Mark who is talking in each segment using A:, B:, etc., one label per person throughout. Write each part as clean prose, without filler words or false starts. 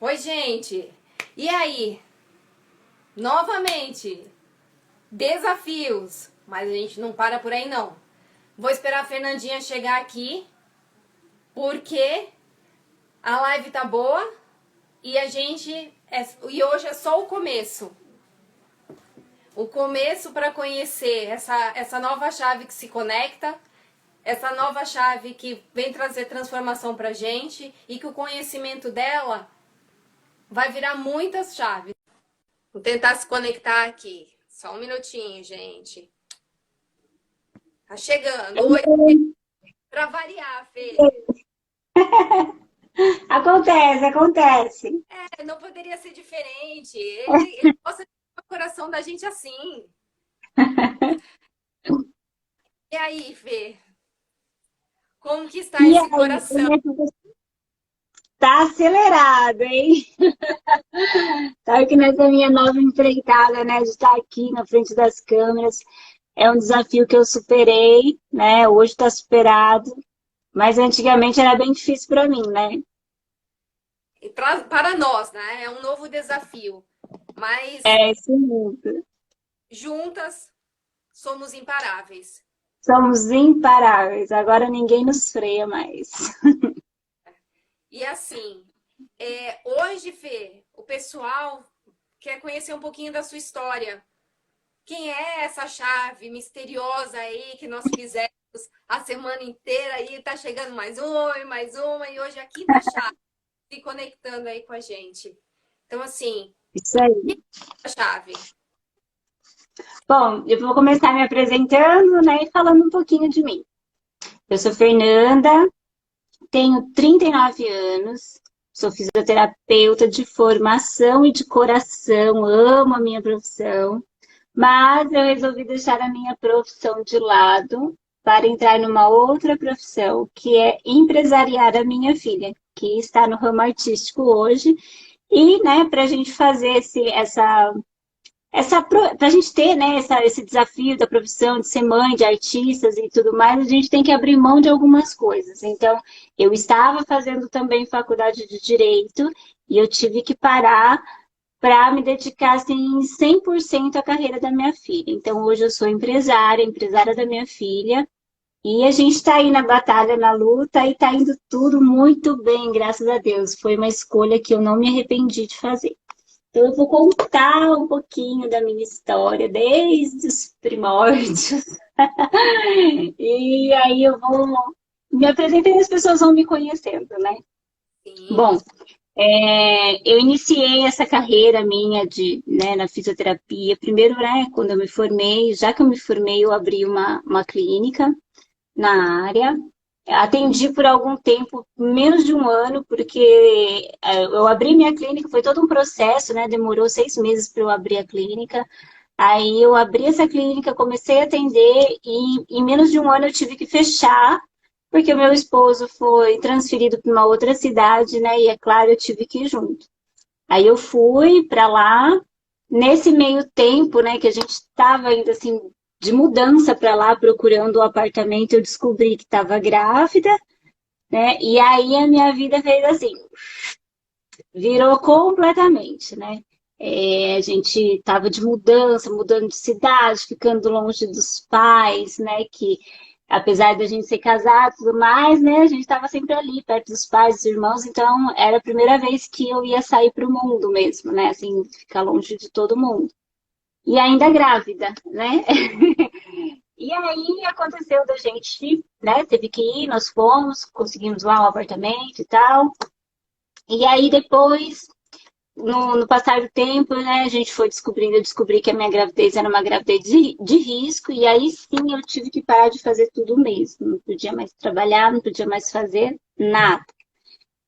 A: Oi, gente! E aí? Novamente, desafios! Mas a gente não para por aí, não. Vou esperar a Fernandinha chegar aqui, porque a live tá boa e e hoje é só o começo. O começo para conhecer essa nova chave que se conecta, essa nova chave que vem trazer transformação pra gente e que o conhecimento dela vai virar muitas chaves. Vou tentar se conectar aqui. Só um minutinho, gente. Tá chegando. Oi, pra variar, Fê.
B: Acontece, acontece.
A: Não poderia ser diferente. Ele gosta de o coração da gente assim. E aí, Fê? Como que está
B: E
A: esse
B: aí,
A: coração?
B: como é que você tá acelerado, hein? Sabe que nessa minha nova empreitada, né, de estar aqui na frente das câmeras, é um desafio que eu superei, né? Hoje está superado, mas antigamente era bem difícil para mim, né?
A: E para nós, né? É um novo desafio. Mas
B: É isso mesmo.
A: juntas somos imparáveis.
B: Somos imparáveis. Agora ninguém nos freia mais.
A: E assim, hoje, Fê, o pessoal quer conhecer um pouquinho da sua história. Quem é essa chave misteriosa aí que nós fizemos a semana inteira aí? Tá chegando mais uma, e hoje é a quinta chave se conectando aí com a gente. Então, assim,
B: Isso aí.
A: a chave.
B: Bom, eu vou começar me apresentando, né, e falando um pouquinho de mim. Eu sou Fernanda, tenho 39 anos, sou fisioterapeuta de formação e de coração, amo a minha profissão, mas eu resolvi deixar a minha profissão de lado para entrar numa outra profissão, que é empresariar a minha filha, que está no ramo artístico hoje. E, né, para a gente fazer para a gente ter, né, esse desafio da profissão de ser mãe de artistas e tudo mais, a gente tem que abrir mão de algumas coisas. Então, eu estava fazendo também faculdade de Direito e eu tive que parar para me dedicar assim, 100% à carreira da minha filha. Então, hoje eu sou empresária, empresária da minha filha, e a gente está aí na batalha, na luta, e está indo tudo muito bem, graças a Deus. Foi uma escolha que eu não me arrependi de fazer. Então, eu vou contar um pouquinho da minha história, desde os primórdios. E aí eu vou me apresentando e as pessoas vão me conhecendo, né?
A: Sim.
B: Bom, eu iniciei essa carreira minha né, na fisioterapia. Primeiro, né, quando eu me formei, já que eu me formei, eu abri uma clínica na área. Atendi por algum tempo, menos de um ano, porque eu abri minha clínica, foi todo um processo, né? Demorou 6 meses para eu abrir a clínica. Aí eu abri essa clínica, comecei a atender e em menos de um ano eu tive que fechar, porque o meu esposo foi transferido para uma outra cidade, né? E é claro, eu tive que ir junto. Aí eu fui para lá. Nesse meio tempo, né, que a gente estava ainda assim de mudança para lá procurando o apartamento, eu descobri que estava grávida, né? E aí a minha vida fez assim, virou completamente, né? A gente estava de mudança, mudando de cidade, ficando longe dos pais, né? Que apesar da gente ser casado e tudo mais, né? A gente estava sempre ali, perto dos pais, dos irmãos, então era a primeira vez que eu ia sair para o mundo mesmo, né? Assim, ficar longe de todo mundo. E ainda grávida, né? E aí aconteceu da gente, né? Teve que ir, nós fomos, conseguimos lá um apartamento e tal. E aí depois, no passar do tempo, né, a gente foi descobrindo, eu descobri que a minha gravidez era uma gravidez de risco, e aí sim eu tive que parar de fazer tudo mesmo. Não podia mais trabalhar, não podia mais fazer nada.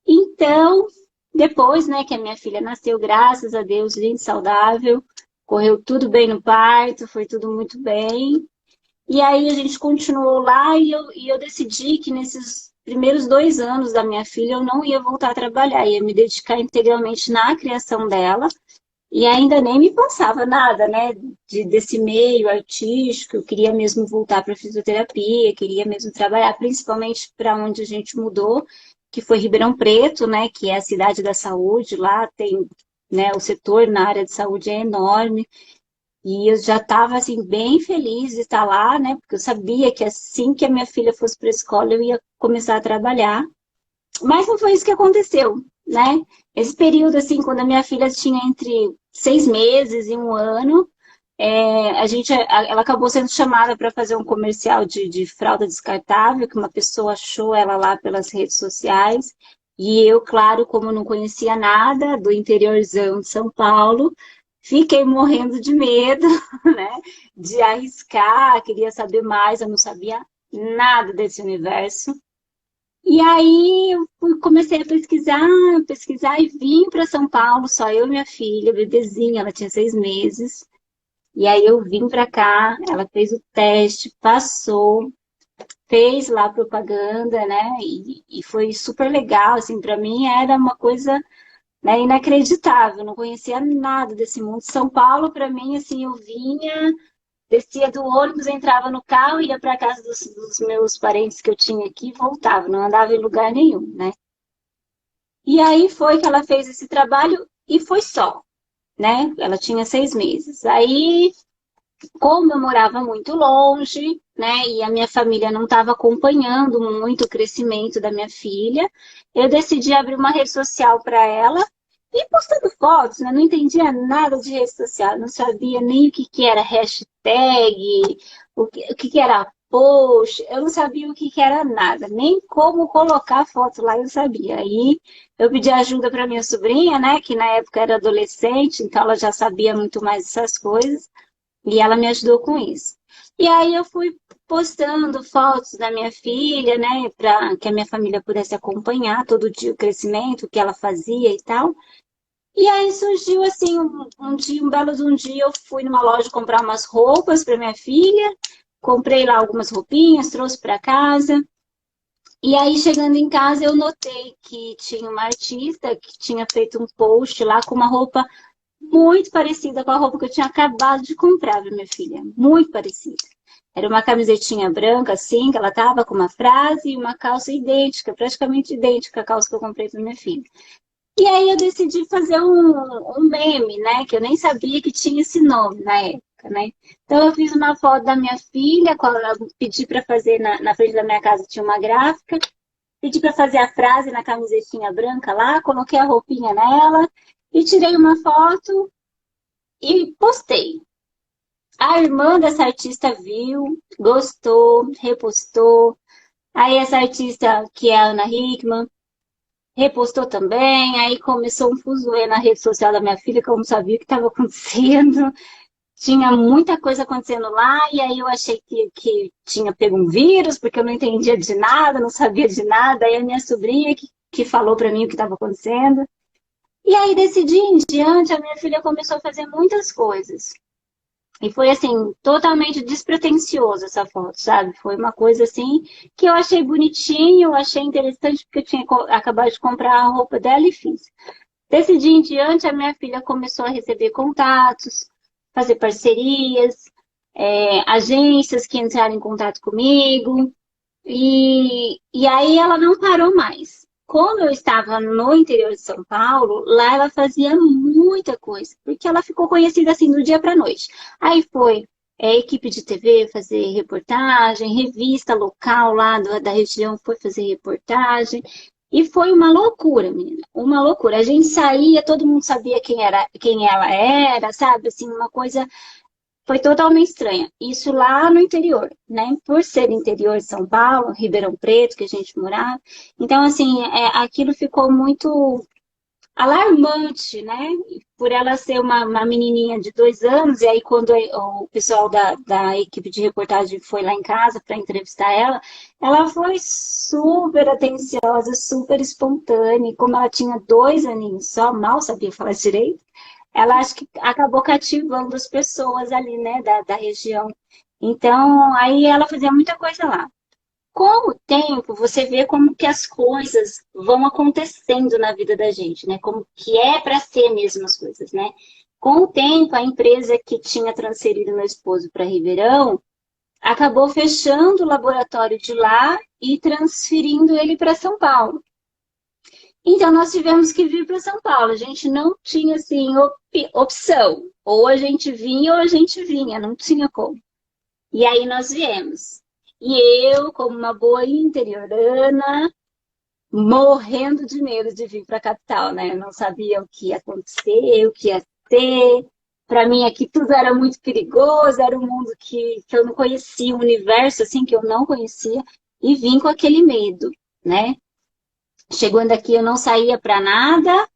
B: Então, depois, né, que a minha filha nasceu, graças a Deus, linda, e saudável, correu tudo bem no parto, foi tudo muito bem. E aí a gente continuou lá e eu decidi que nesses primeiros 2 anos da minha filha eu não ia voltar a trabalhar, ia me dedicar integralmente na criação dela. E ainda nem me passava nada, né, desse meio artístico. Eu queria mesmo voltar para a fisioterapia, queria mesmo trabalhar, principalmente para onde a gente mudou. que foi Ribeirão Preto, né, que é a cidade da saúde, lá tem, né, o setor na área de saúde é enorme, e eu já estava, assim, bem feliz de estar lá, né, porque eu sabia que assim que a minha filha fosse para a escola, eu ia começar a trabalhar, mas não foi isso que aconteceu, né, esse período, assim, quando a minha filha tinha entre 6 meses e 1 ano, ela acabou sendo chamada para fazer um comercial de fralda descartável, que uma pessoa achou ela lá pelas redes sociais. E eu, claro, como não conhecia nada do interiorzão de São Paulo, fiquei morrendo de medo, né? De arriscar, queria saber mais, eu não sabia nada desse universo. E aí comecei a pesquisar e vim para São Paulo, só eu e minha filha, bebezinha, ela tinha 6 meses. E aí eu vim para cá, ela fez o teste, passou, fez lá propaganda, né? E foi super legal, assim, para mim era uma coisa, né, inacreditável, não conhecia nada desse mundo. São Paulo, para mim, assim, eu vinha, descia do ônibus, entrava no carro, ia para casa dos meus parentes que eu tinha aqui e voltava, não andava em lugar nenhum, né? E aí foi que ela fez esse trabalho e foi só, né? Ela tinha 6 meses. Aí como eu morava muito longe, né, e a minha família não estava acompanhando muito o crescimento da minha filha, eu decidi abrir uma rede social para ela e postando fotos, né, não entendia nada de rede social, não sabia nem o que era hashtag, o que era post, eu não sabia o que era nada, nem como colocar foto lá eu sabia. Aí eu pedi ajuda para minha sobrinha, né, que na época era adolescente, então ela já sabia muito mais dessas coisas. E ela me ajudou com isso. E aí eu fui postando fotos da minha filha, né, para que a minha família pudesse acompanhar todo dia o crescimento, o que ela fazia e tal. E aí surgiu assim um belo de um dia eu fui numa loja comprar umas roupas para minha filha, comprei lá algumas roupinhas, trouxe para casa. E aí chegando em casa eu notei que tinha uma artista que tinha feito um post lá com uma roupa muito parecida com a roupa que eu tinha acabado de comprar para minha filha. Muito parecida. Era uma camisetinha branca, assim, que ela tava com uma frase e uma calça idêntica, praticamente idêntica à calça que eu comprei para minha filha. E aí eu decidi fazer um meme, né? Que eu nem sabia que tinha esse nome na época, né? Então eu fiz uma foto da minha filha, eu pedi para fazer na frente da minha casa, tinha uma gráfica, pedi para fazer a frase na camisetinha branca lá, coloquei a roupinha nela e tirei uma foto e postei. A irmã dessa artista viu, gostou, repostou. Aí essa artista, que é a Ana Hickman, repostou também. Aí começou um fuzuê na rede social da minha filha, que eu não sabia o que estava acontecendo. Tinha muita coisa acontecendo lá, e aí eu achei que tinha pego um vírus, porque eu não entendia de nada, não sabia de nada. Aí a minha sobrinha que falou para mim o que estava acontecendo. E aí, desse dia em diante, a minha filha começou a fazer muitas coisas. E foi, assim, totalmente despretensioso essa foto, sabe? Foi uma coisa, assim, que eu achei bonitinho, eu achei interessante, porque eu tinha acabado de comprar a roupa dela e fiz. Desse dia em diante, a minha filha começou a receber contatos, fazer parcerias, agências que entraram em contato comigo. E aí ela não parou mais. Como eu estava no interior de São Paulo, lá ela fazia muita coisa, porque ela ficou conhecida assim do dia para a noite. Aí foi equipe de TV fazer reportagem, revista local lá da região foi fazer reportagem. E foi uma loucura, menina, uma loucura. A gente saía, todo mundo sabia quem ela era, sabe? Assim, uma coisa foi totalmente estranha. Isso lá no interior, né? Por ser interior de São Paulo, Ribeirão Preto, que a gente morava. Então, assim, aquilo ficou muito alarmante, né? Por ela ser uma menininha de 2 anos, e aí quando o pessoal da equipe de reportagem foi lá em casa para entrevistar ela foi super atenciosa, super espontânea, e como ela tinha 2 aninhos só, mal sabia falar direito, ela acho que acabou cativando as pessoas ali, né, da região. Então, aí ela fazia muita coisa lá. Com o tempo, você vê como que as coisas vão acontecendo na vida da gente, né? Como que é para ser mesmo as coisas, né? Com o tempo, a empresa que tinha transferido meu esposo para Ribeirão acabou fechando o laboratório de lá e transferindo ele para São Paulo. Então, nós tivemos que vir para São Paulo. A gente não tinha, assim, opção. Ou a gente vinha ou a gente vinha, não tinha como. E aí nós viemos. E eu, como uma boa interiorana, morrendo de medo de vir para a capital, né? Eu não sabia o que ia acontecer, o que ia ter. Para mim aqui tudo era muito perigoso, era um mundo que eu não conhecia, um universo assim que eu não conhecia, e vim com aquele medo, né? Chegando aqui eu não saía para nada,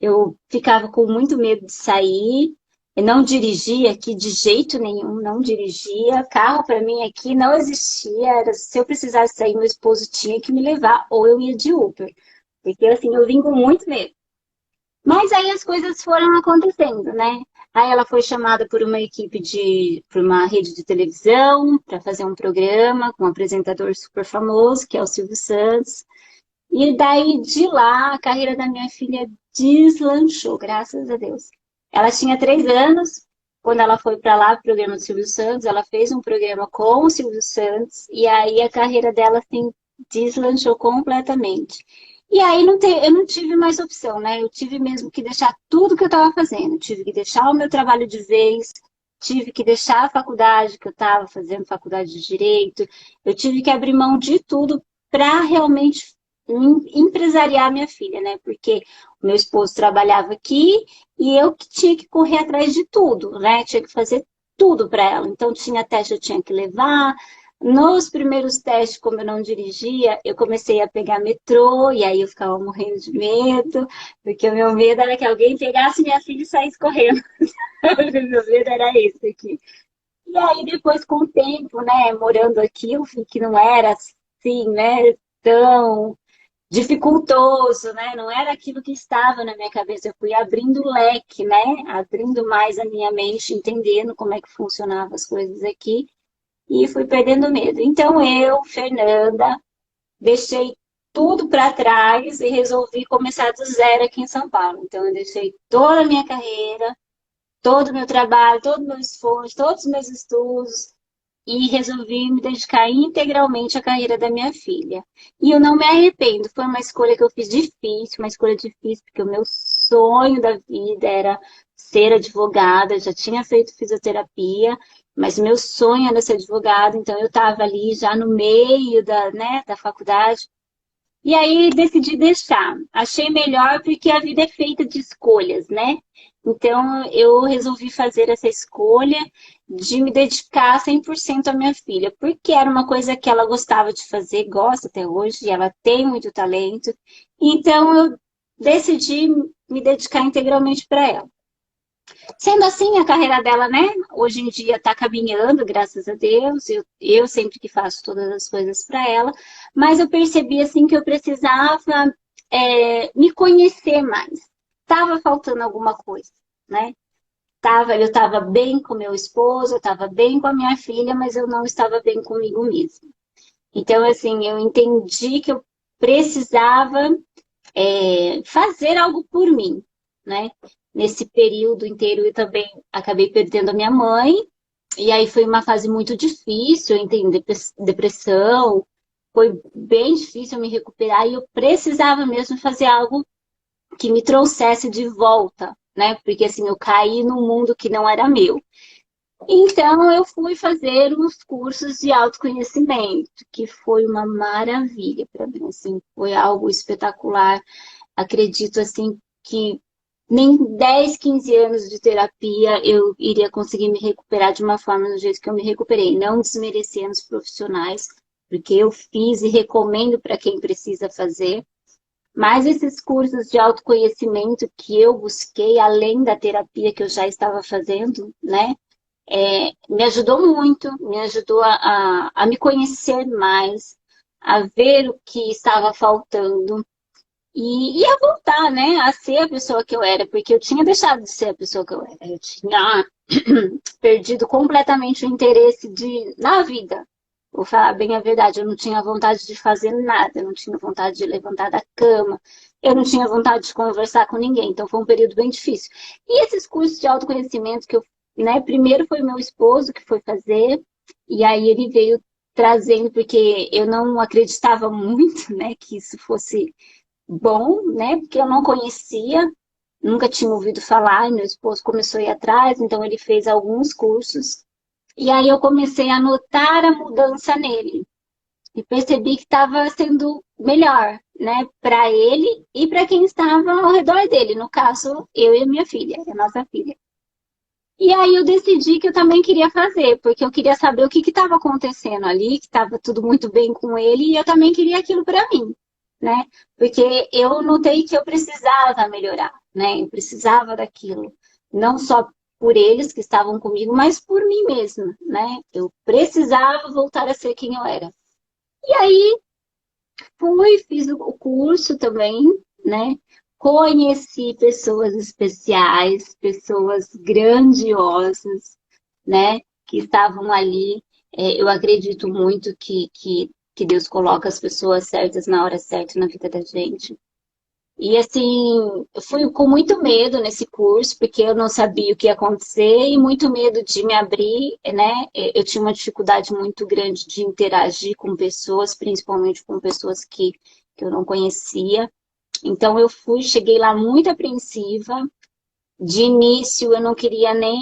B: eu ficava com muito medo de sair. Eu não dirigia aqui de jeito nenhum, não dirigia. Carro para mim aqui não existia. Era, se eu precisasse sair, meu esposo tinha que me levar, ou eu ia de Uber. Porque assim, eu vim com muito medo. Mas aí as coisas foram acontecendo, né? Aí ela foi chamada por uma equipe por uma rede de televisão, para fazer um programa com um apresentador super famoso, que é o Silvio Santos. E daí de lá a carreira da minha filha deslanchou, graças a Deus. Ela tinha 3 anos quando ela foi para lá, pro programa do Silvio Santos. Ela fez um programa com o Silvio Santos e aí a carreira dela assim deslanchou completamente. E aí eu não tive mais opção, né? Eu tive mesmo que deixar tudo que eu estava fazendo. Eu tive que deixar o meu trabalho de vez, tive que deixar a faculdade que eu estava fazendo, faculdade de Direito. Eu tive que abrir mão de tudo para realmente empresariar minha filha, né? Porque o meu esposo trabalhava aqui e eu que tinha que correr atrás de tudo, né? Tinha que fazer tudo para ela. Então tinha teste eu tinha que levar. Nos primeiros testes, como eu não dirigia, eu comecei a pegar metrô e aí eu ficava morrendo de medo, porque o meu medo era que alguém pegasse minha filha e saísse correndo. O meu medo era esse aqui. E aí depois com o tempo, né, morando aqui, eu vi que não era assim, né, tão dificultoso, né? Não era aquilo que estava na minha cabeça. Eu fui abrindo o leque, né? Abrindo mais a minha mente, entendendo como é que funcionavam as coisas aqui e fui perdendo medo. Então eu, Fernanda, deixei tudo para trás e resolvi começar do zero aqui em São Paulo. Então eu deixei toda a minha carreira, todo o meu trabalho, todo o meu esforço, todos os meus estudos, e resolvi me dedicar integralmente à carreira da minha filha. E eu não me arrependo, foi uma escolha que eu fiz difícil, uma escolha difícil, porque o meu sonho da vida era ser advogada, já tinha feito fisioterapia, mas o meu sonho era ser advogada, então eu estava ali já no meio da faculdade, e aí decidi deixar. Achei melhor porque a vida é feita de escolhas, né? Então eu resolvi fazer essa escolha de me dedicar 100% à minha filha, porque era uma coisa que ela gostava de fazer, gosta até hoje, e ela tem muito talento. Então eu decidi me dedicar integralmente para ela. Sendo assim, a carreira dela, né, hoje em dia está caminhando, graças a Deus. Eu sempre que faço todas as coisas para ela, mas eu percebi assim que eu precisava me conhecer mais. Estava faltando alguma coisa, né? Eu estava bem com meu esposo, eu estava bem com a minha filha, mas eu não estava bem comigo mesma. Então, assim, eu entendi que eu precisava fazer algo por mim, né? Nesse período inteiro eu também acabei perdendo a minha mãe, e aí foi uma fase muito difícil, eu entrei em depressão, foi bem difícil me recuperar e eu precisava mesmo fazer algo que me trouxesse de volta, né? Porque assim, eu caí num mundo que não era meu. Então eu fui fazer uns cursos de autoconhecimento, que foi uma maravilha para mim, assim, foi algo espetacular. Acredito assim que nem 10, 15 anos de terapia eu iria conseguir me recuperar de uma forma do jeito que eu me recuperei, não desmerecendo os profissionais, porque eu fiz e recomendo para quem precisa fazer. Mas esses cursos de autoconhecimento que eu busquei, além da terapia que eu já estava fazendo, né, me ajudou muito, me ajudou a me conhecer mais, a ver o que estava faltando e a voltar, né, a ser a pessoa que eu era, porque eu tinha deixado de ser a pessoa que eu era, eu tinha perdido completamente o interesse na vida. Vou falar bem a verdade, eu não tinha vontade de fazer nada, eu não tinha vontade de levantar da cama, eu não tinha vontade de conversar com ninguém, então foi um período bem difícil. E esses cursos de autoconhecimento que eu, né, primeiro foi meu esposo que foi fazer, e aí ele veio trazendo, porque eu não acreditava muito, né, que isso fosse bom, né? Porque eu não conhecia, nunca tinha ouvido falar, e meu esposo começou a ir atrás, então ele fez alguns cursos. E aí eu comecei a notar a mudança nele e percebi que estava sendo melhor, né, para ele e para quem estava ao redor dele, no caso, eu e a minha filha, a nossa filha. E aí eu decidi que eu também queria fazer, porque eu queria saber o que estava acontecendo ali, que estava tudo muito bem com ele, e eu também queria aquilo para mim, né? Porque eu notei que eu precisava melhorar, né? Eu precisava daquilo, não só por eles que estavam comigo, mas por mim mesma, né? Eu precisava voltar a ser quem eu era. E aí fui, fiz o curso também, né? Conheci pessoas especiais, pessoas grandiosas, né? Que estavam ali. Eu acredito muito que Deus coloca as pessoas certas na hora certa na vida da gente. E assim, eu fui com muito medo nesse curso, porque eu não sabia o que ia acontecer e muito medo de me abrir, né? Eu tinha uma dificuldade muito grande de interagir com pessoas, principalmente com pessoas que eu não conhecia. Então eu fui, cheguei lá muito apreensiva. De início eu não queria nem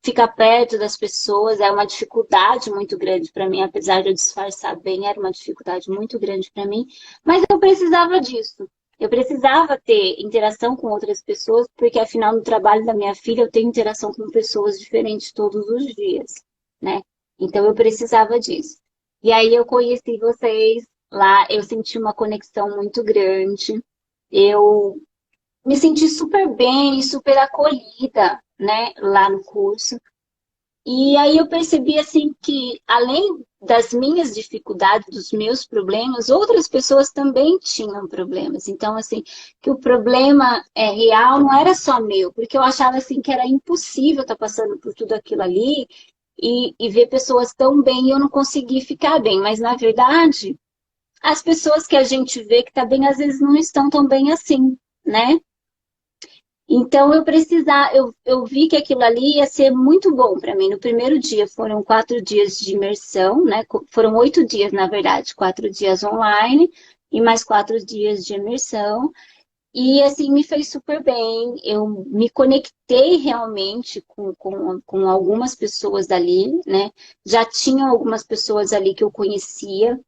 B: ficar perto das pessoas, era uma dificuldade muito grande para mim, apesar de eu disfarçar bem, era uma dificuldade muito grande para mim, mas eu precisava disso. Eu precisava ter interação com outras pessoas, porque afinal no trabalho da minha filha eu tenho interação com pessoas diferentes todos os dias, né? Então eu precisava disso. E aí eu conheci vocês lá, eu senti uma conexão muito grande. Eu me senti super bem e super acolhida, né, lá no curso. E aí eu percebi assim que além das minhas dificuldades, dos meus problemas, outras pessoas também tinham problemas. Então assim, que o problema real não era só meu, porque eu achava assim que era impossível estar passando por tudo aquilo ali e ver pessoas tão bem e eu não conseguir ficar bem. Mas na verdade, as pessoas que a gente vê que tá bem às vezes não estão tão bem assim, né? Então eu vi que aquilo ali ia ser muito bom para mim. No primeiro dia foram 4 dias de imersão, né? Foram 8 dias, na verdade, 4 dias online e mais 4 dias de imersão. E assim me fez super bem. Eu me conectei realmente com algumas pessoas dali, né? Já tinha algumas pessoas ali que eu conhecia,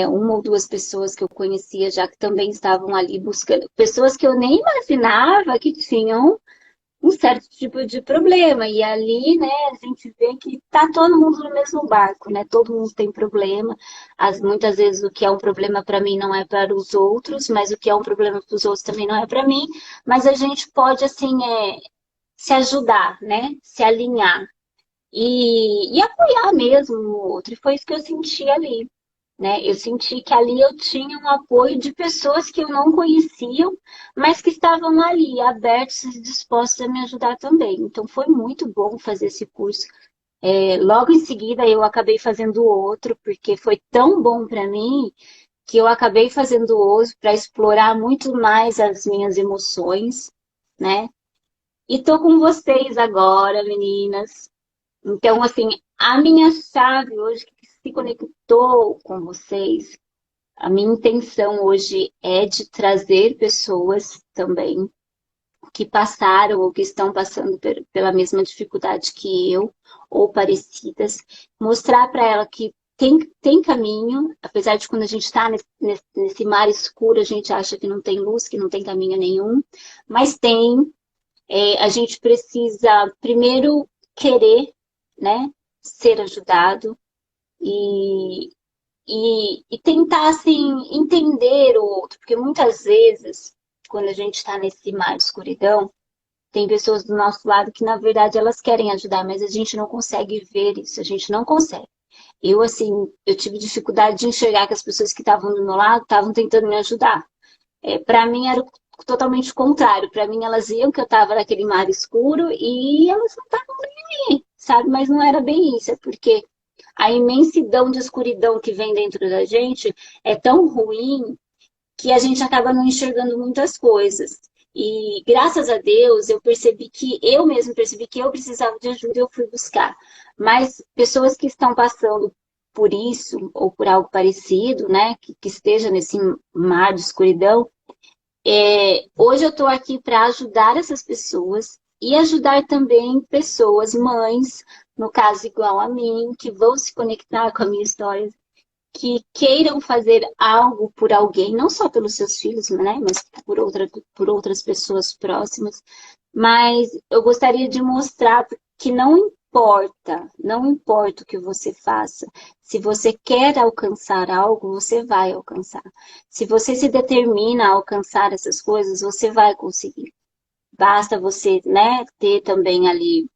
B: uma ou duas pessoas que eu conhecia já que também estavam ali buscando, pessoas que eu nem imaginava que tinham um certo tipo de problema. E ali, né, a gente vê que tá todo mundo no mesmo barco, né? Todo mundo tem problema. Muitas vezes o que é um problema para mim não é para os outros, mas o que é um problema para os outros também não é para mim. Mas a gente pode, assim, se ajudar, né? Se alinhar e apoiar mesmo o outro. E foi isso que eu senti ali, né? Eu senti que ali eu tinha um apoio de pessoas que eu não conhecia, mas que estavam ali, abertos e dispostos a me ajudar também. Então foi muito bom fazer esse curso. Logo em seguida eu acabei fazendo outro, porque foi tão bom para mim que eu acabei fazendo outro para explorar muito mais as minhas emoções, né? E tô com vocês agora, meninas. Então, assim, a minha chave hoje que se conectou com vocês, a minha intenção hoje é de trazer pessoas também que passaram ou que estão passando pela mesma dificuldade que eu, ou parecidas, mostrar para ela que tem caminho, apesar de quando a gente está nesse mar escuro, a gente acha que não tem luz, que não tem caminho nenhum, mas tem. A gente precisa primeiro querer, né, ser ajudado e, e tentar, assim, entender o outro, porque muitas vezes, quando a gente está nesse mar de escuridão, tem pessoas do nosso lado que, na verdade, elas querem ajudar, mas a gente não consegue ver isso, a gente não consegue. Eu, assim, eu tive dificuldade de enxergar que as pessoas que estavam do meu lado estavam tentando me ajudar. Para mim era totalmente o contrário. Para mim elas viam que eu estava naquele mar escuro e elas não estavam nem aí, sabe? Mas não era bem isso, é porque a imensidão de escuridão que vem dentro da gente é tão ruim que a gente acaba não enxergando muitas coisas. E graças a Deus eu percebi que eu mesmo percebi que eu precisava de ajuda e eu fui buscar. Mas pessoas que estão passando por isso ou por algo parecido, né, que esteja nesse mar de escuridão, Hoje eu estou aqui para ajudar essas pessoas e ajudar também pessoas, mães, no caso igual a mim, que vão se conectar com a minha história, que queiram fazer algo por alguém, não só pelos seus filhos, né, mas por outras pessoas próximas. Mas eu gostaria de mostrar que não importa o que você faça. Se você quer alcançar algo, você vai alcançar. Se você se determina a alcançar essas coisas, você vai conseguir. Basta você, né, ter também ali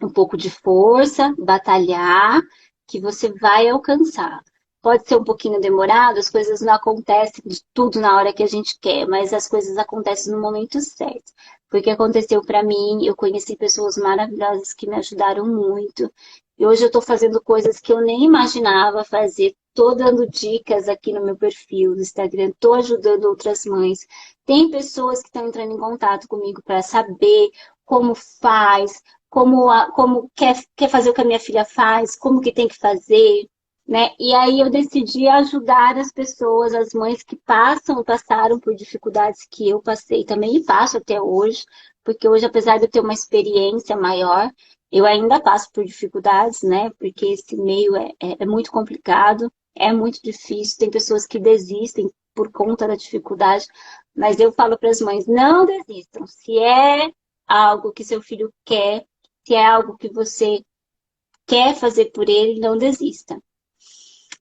B: um pouco de força, batalhar, que você vai alcançar. Pode ser um pouquinho demorado, as coisas não acontecem de tudo na hora que a gente quer, mas as coisas acontecem no momento certo. Porque aconteceu para mim, eu conheci pessoas maravilhosas que me ajudaram muito. E hoje eu estou fazendo coisas que eu nem imaginava fazer. Estou dando dicas aqui no meu perfil no Instagram, estou ajudando outras mães. Tem pessoas que estão entrando em contato comigo para saber como faz, como quer fazer o que a minha filha faz, como que tem que fazer, né? E aí eu decidi ajudar as pessoas, as mães que passaram por dificuldades que eu passei também e passo até hoje, porque hoje, apesar de eu ter uma experiência maior, eu ainda passo por dificuldades, né? Porque esse meio é muito complicado, é muito difícil, tem pessoas que desistem por conta da dificuldade, mas eu falo para as mães, não desistam. Se é algo que seu filho quer, se é algo que você quer fazer por ele, não desista.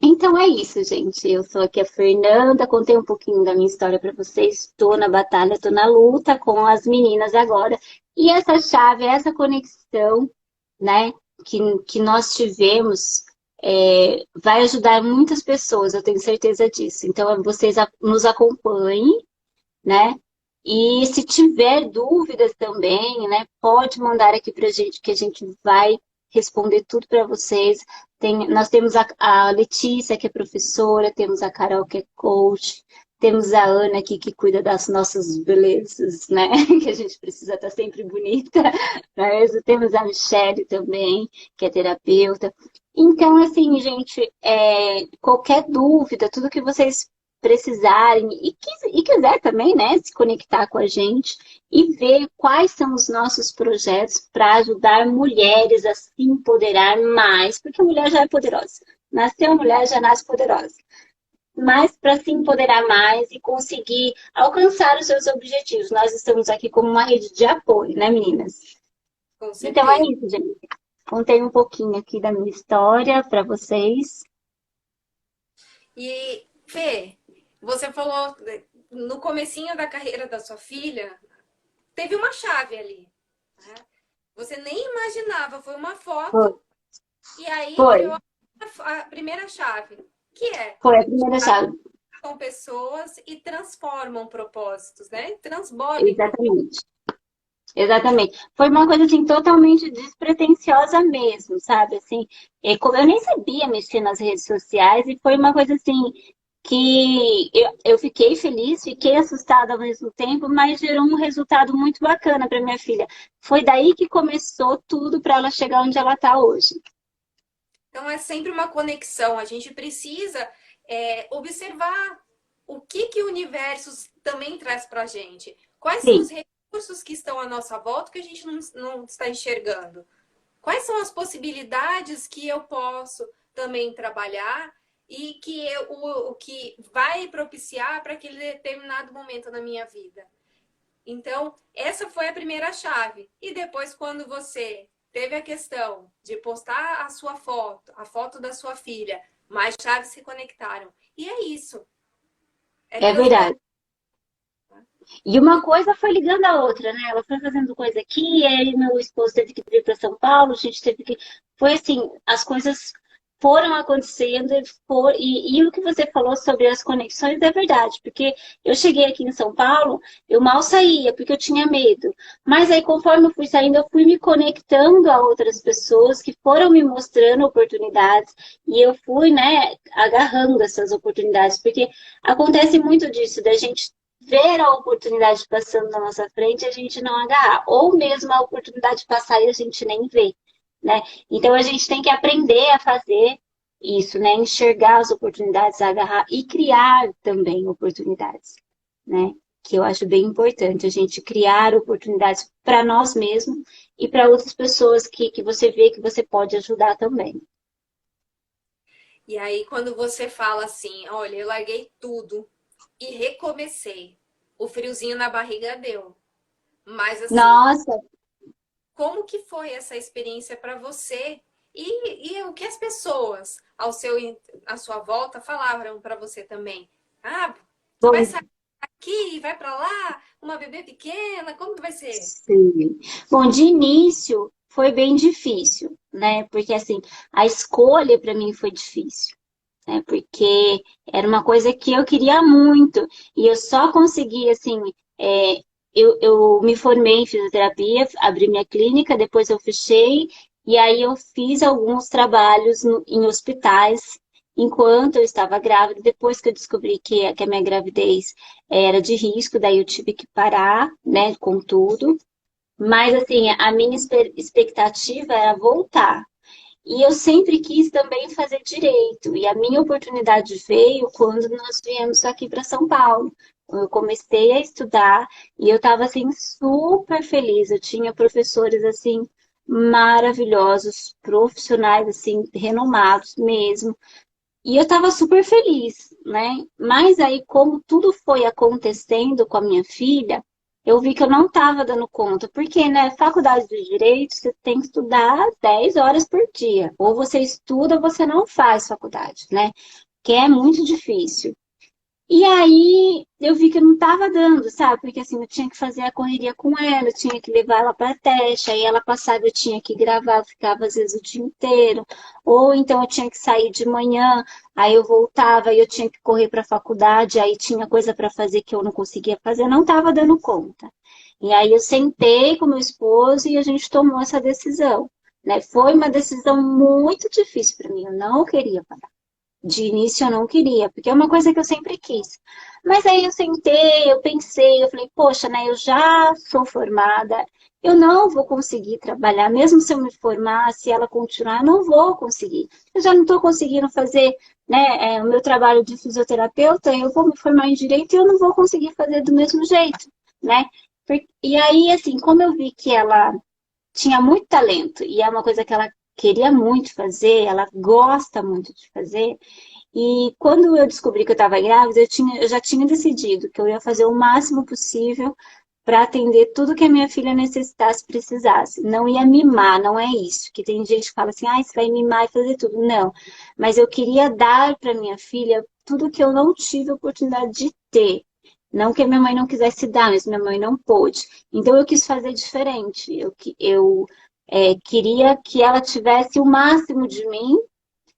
B: Então é isso, gente. Eu sou aqui a Fernanda, contei um pouquinho da minha história para vocês. Estou na batalha, estou na luta com as meninas agora. E essa chave, essa conexão, né, que nós tivemos, vai ajudar muitas pessoas, eu tenho certeza disso. Então, vocês nos acompanhem, né? E se tiver dúvidas também, né, pode mandar aqui para a gente, que a gente vai responder tudo para vocês. Nós temos a Letícia, que é professora, temos a Carol, que é coach, temos a Ana aqui, que cuida das nossas belezas, né? Que a gente precisa estar sempre bonita. Mas temos a Michelle também, que é terapeuta. Então, assim, gente, qualquer dúvida, tudo que vocês precisarem e quiser também, né, se conectar com a gente e ver quais são os nossos projetos para ajudar mulheres a se empoderar mais, porque a mulher já é poderosa. Nasceu mulher, já nasce poderosa. Mas para se empoderar mais e conseguir alcançar os seus objetivos. Nós estamos aqui como uma rede de apoio, né, meninas?
A: Com
B: Então é
A: certeza.
B: isso, gente. Contei um pouquinho aqui da minha história para vocês.
A: E, Fê, você falou no comecinho da carreira da sua filha, teve uma chave ali, né? Você nem imaginava, foi uma
B: Foi,
A: foto e aí
B: foi,
A: criou a primeira chave, que é
B: foi a primeira chave.
A: são pessoas e transformam propósitos, né? Transbordem propósitos.
B: Exatamente. Exatamente. Foi uma coisa assim totalmente despretensiosa mesmo, sabe? Assim, como eu nem sabia mexer nas redes sociais e foi uma coisa assim que eu fiquei feliz, fiquei assustada ao mesmo tempo, mas gerou um resultado muito bacana para minha filha. Foi daí que começou tudo para ela chegar onde ela está hoje.
A: Então é sempre uma conexão. A gente precisa observar o que o universo também traz para a gente. Quais são os
B: Sim,
A: recursos que estão à nossa volta que a gente não está enxergando? Quais são as possibilidades que eu posso também trabalhar e o que vai propiciar para aquele determinado momento na minha vida? Então, essa foi a primeira chave. E depois, quando você teve a questão de postar a sua foto, a foto da sua filha, mais chaves se conectaram. E é isso. É
B: é
A: transbordar.
B: verdade. E uma coisa foi ligando a outra, né? Ela foi fazendo coisa aqui, aí meu esposo teve que vir para São Paulo, a gente teve que. Foi assim, as coisas foram acontecendo e o que você falou sobre as conexões é verdade, porque eu cheguei aqui em São Paulo, eu mal saía, porque eu tinha medo. Mas aí, conforme eu fui saindo, eu fui me conectando a outras pessoas que foram me mostrando oportunidades, e eu fui, né, agarrando essas oportunidades, porque acontece muito disso, da gente ver a oportunidade passando na nossa frente e a gente não agarrar, ou mesmo a oportunidade passar e a gente nem vê, né? Então a gente tem que aprender a fazer isso, né? Enxergar as oportunidades, agarrar e criar também oportunidades, né? que eu acho bem importante, a gente criar oportunidades para nós mesmos e para outras pessoas que você vê que você pode ajudar também.
A: E aí, quando você fala assim, olha, eu larguei tudo e recomecei, o friozinho na barriga deu. Mas assim,
B: Nossa,
A: como que foi essa experiência para você? E o que as pessoas à sua volta falaram para você também? Ah, você vai
B: bom,
A: sair daqui e vai para lá, uma bebê pequena, como que vai ser?
B: sim. Bom, de início foi bem difícil, né? Porque assim, a escolha para mim foi difícil, né? Porque era uma coisa que eu queria muito e eu só consegui assim, é, eu me formei em fisioterapia, abri minha clínica, depois eu fechei e aí eu fiz alguns trabalhos em hospitais enquanto eu estava grávida. Depois que eu descobri que a minha gravidez era de risco, daí eu tive que parar, né, com tudo. Mas assim, a minha expectativa era voltar. E eu sempre quis também fazer direito. E a minha oportunidade veio quando nós viemos aqui para São Paulo. Eu comecei a estudar e eu estava assim super feliz. Eu tinha professores assim maravilhosos, profissionais assim renomados mesmo. E eu estava super feliz, né? Mas aí, como tudo foi acontecendo com a minha filha, eu vi que eu não estava dando conta. Porque, né, faculdade de Direito, você tem que estudar 10 horas por dia. Ou você estuda ou você não faz faculdade, né? Que é muito difícil. E aí eu vi que eu não estava dando, sabe? Porque assim, eu tinha que fazer a correria com ela, eu tinha que levar ela para teste, aí ela passava, eu tinha que gravar, eu ficava às vezes o dia inteiro. Ou então eu tinha que sair de manhã, aí eu voltava, aí eu tinha que correr para a faculdade, aí tinha coisa para fazer que eu não conseguia fazer, eu não estava dando conta. E aí eu sentei com meu esposo e a gente tomou essa decisão, né? Foi uma decisão muito difícil para mim, eu não queria parar. De início eu não queria, porque é uma coisa que eu sempre quis. Mas aí eu sentei, eu pensei, eu falei, poxa, né, eu já sou formada, eu não vou conseguir trabalhar, mesmo se eu me formar, se ela continuar, eu não vou conseguir. Eu já não estou conseguindo fazer, né, o meu trabalho de fisioterapeuta, eu vou me formar em direito e eu não vou conseguir fazer do mesmo jeito, né? E aí, assim, como eu vi que ela tinha muito talento e é uma coisa que ela queria muito fazer, ela gosta muito de fazer. E quando eu descobri que eu estava grávida, eu já tinha decidido que eu ia fazer o máximo possível para atender tudo que a minha filha necessitasse, precisasse. Não ia mimar, não é isso. Que tem gente que fala assim, ah, você vai mimar e fazer tudo. Não. Mas eu queria dar para minha filha tudo que eu não tive a oportunidade de ter. Não que a minha mãe não quisesse dar, mas minha mãe não pôde. Então eu quis fazer diferente. Eu queria que ela tivesse o máximo de mim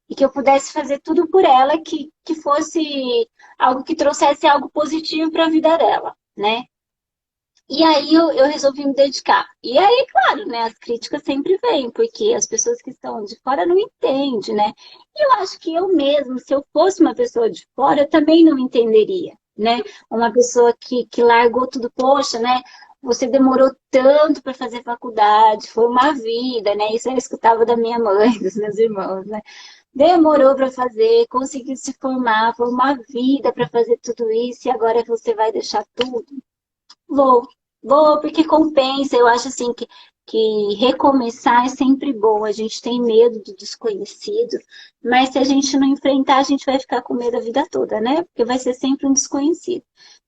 B: e que eu pudesse fazer tudo por ela, que fosse algo que trouxesse algo positivo para a vida dela, né? E aí eu resolvi me dedicar. E aí, claro, né, as críticas sempre vêm, porque as pessoas que estão de fora não entendem, né? E eu acho que eu mesmo, se eu fosse uma pessoa de fora, eu também não entenderia, né? Uma pessoa que largou tudo, poxa, né? Você demorou tanto para fazer faculdade, foi uma vida, né? Isso eu escutava da minha mãe, dos meus irmãos, né? Demorou para fazer, conseguiu se formar, foi uma vida para fazer tudo isso e agora você vai deixar tudo? Vou, vou, porque compensa. Eu acho assim que recomeçar é sempre bom. A gente tem medo do desconhecido, mas se a gente não enfrentar, a gente vai ficar com medo a vida toda, né? Porque vai ser sempre um desconhecido.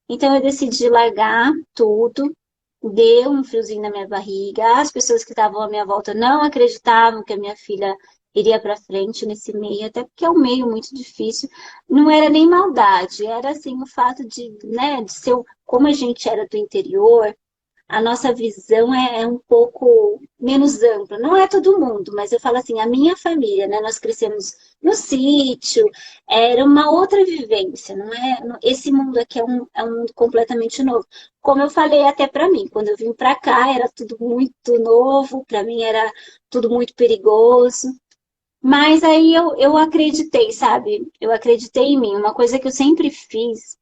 B: Então eu decidi largar tudo, deu um friozinho na minha barriga. As pessoas que estavam à minha volta não acreditavam que a minha filha iria para frente nesse meio, até porque é um meio muito difícil. Não era nem maldade, era assim o fato de, né, de ser, como a gente era do interior, a nossa visão é um pouco menos ampla. Não é todo mundo, mas eu falo assim, a minha família, né? Nós crescemos no sítio, era uma outra vivência, não é? Esse mundo aqui é um mundo completamente novo. Como eu falei até para mim, quando eu vim para cá, era tudo muito novo, para mim era tudo muito perigoso. Mas aí eu acreditei, sabe? Eu acreditei em mim. Uma coisa que eu sempre fiz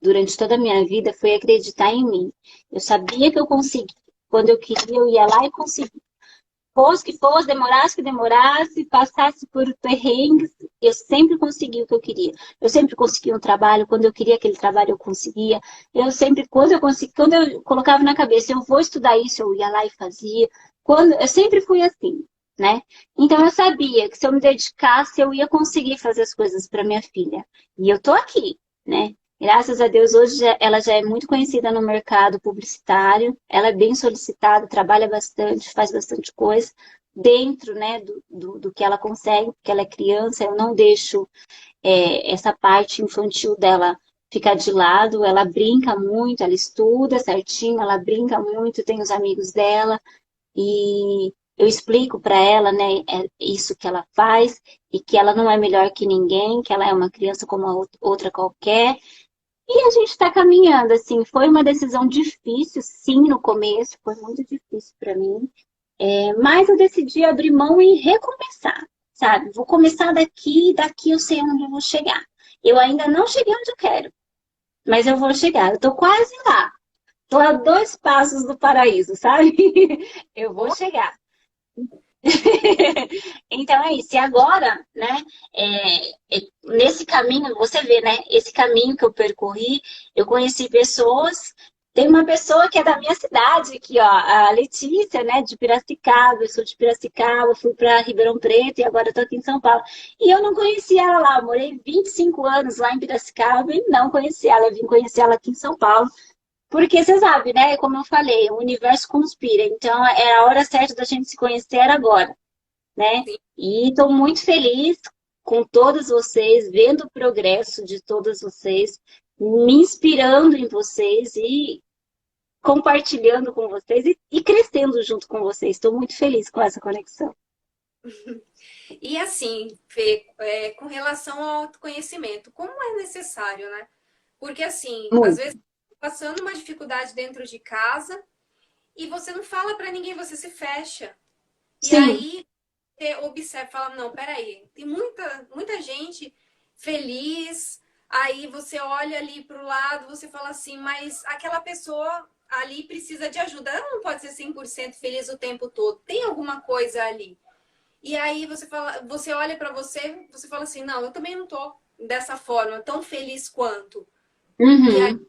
B: durante toda a minha vida foi acreditar em mim. Eu sabia que eu conseguia. Quando eu queria, eu ia lá e conseguia. fosse que fosse, demorasse que demorasse, passasse por perrengues, eu sempre consegui o que eu queria. Eu sempre consegui um trabalho, quando eu queria aquele trabalho eu conseguia. Eu sempre, quando eu colocava na cabeça, eu vou estudar isso, eu ia lá e fazia. Eu sempre fui assim, né? Então eu sabia que se eu me dedicasse, eu ia conseguir fazer as coisas para minha filha. E eu tô aqui, né? Graças a Deus, hoje ela já é muito conhecida no mercado publicitário, ela é bem solicitada, trabalha bastante, faz bastante coisa dentro, né, do que ela consegue, porque ela é criança, eu não deixo essa parte infantil dela ficar de lado, ela brinca muito, ela estuda certinho, ela brinca muito, tem os amigos dela, e eu explico para ela, né, isso que ela faz, e que ela não é melhor que ninguém, que ela é uma criança como a outra qualquer, e a gente está caminhando, assim, foi uma decisão difícil, sim, no começo, foi muito difícil para mim, mas eu decidi abrir mão e recomeçar, sabe? Vou começar daqui eu sei onde eu vou chegar. Eu ainda não cheguei onde eu quero, mas eu vou chegar, eu tô quase lá. Tô a 2 passos do paraíso, sabe? Eu vou chegar. Então é isso. E agora, né, nesse caminho, você vê, né, esse caminho que eu percorri, eu conheci pessoas. Tem uma pessoa que é da minha cidade aqui, ó, a Letícia, né, de Piracicaba. Eu sou de Piracicaba, fui para Ribeirão Preto e agora estou aqui em São Paulo. E eu não conhecia ela lá, eu morei 25 anos lá em Piracicaba e não conheci ela. Eu vim conhecer ela aqui em São Paulo. Porque você sabe, né? Como eu falei, o universo conspira. Então, é a hora certa da gente se conhecer agora, né?
A: Sim.
B: E estou muito feliz com todas vocês, vendo o progresso de todas vocês, me inspirando em vocês e compartilhando com vocês e crescendo junto com vocês. Estou muito feliz com essa conexão.
A: E assim, Fê, com relação ao autoconhecimento, como é necessário, né? Porque assim, às
B: Muito.
A: vezes passando uma dificuldade dentro de casa e você não fala para ninguém, você se fecha. E
B: Sim,
A: aí você observa, fala, não, peraí, tem muita gente feliz, aí você olha ali para o lado, você fala assim, mas aquela pessoa ali precisa de ajuda, ela não pode ser 100% feliz o tempo todo, tem alguma coisa ali. E aí você olha para você, você fala assim, não, eu também não tô dessa forma, tão feliz quanto. E aí
B: uhum.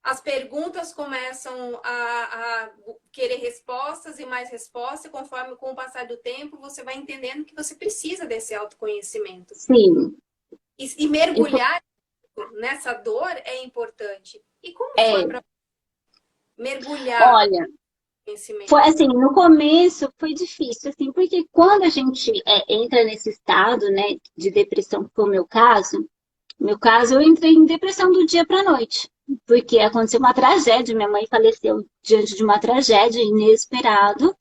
A: as perguntas começam a querer respostas e mais respostas, conforme com o passar do tempo, você vai entendendo que você precisa desse autoconhecimento.
B: Sim.
A: E mergulhar nessa dor é importante. E como foi
B: É,
A: para mergulhar
B: olha,
A: no
B: foi
A: conhecimento?
B: assim, no começo foi difícil, assim, porque quando a gente entra nesse estado, né, de depressão, que foi o meu caso, no meu caso, eu entrei em depressão do dia para a noite, porque aconteceu uma tragédia, minha mãe faleceu diante de uma tragédia inesperada,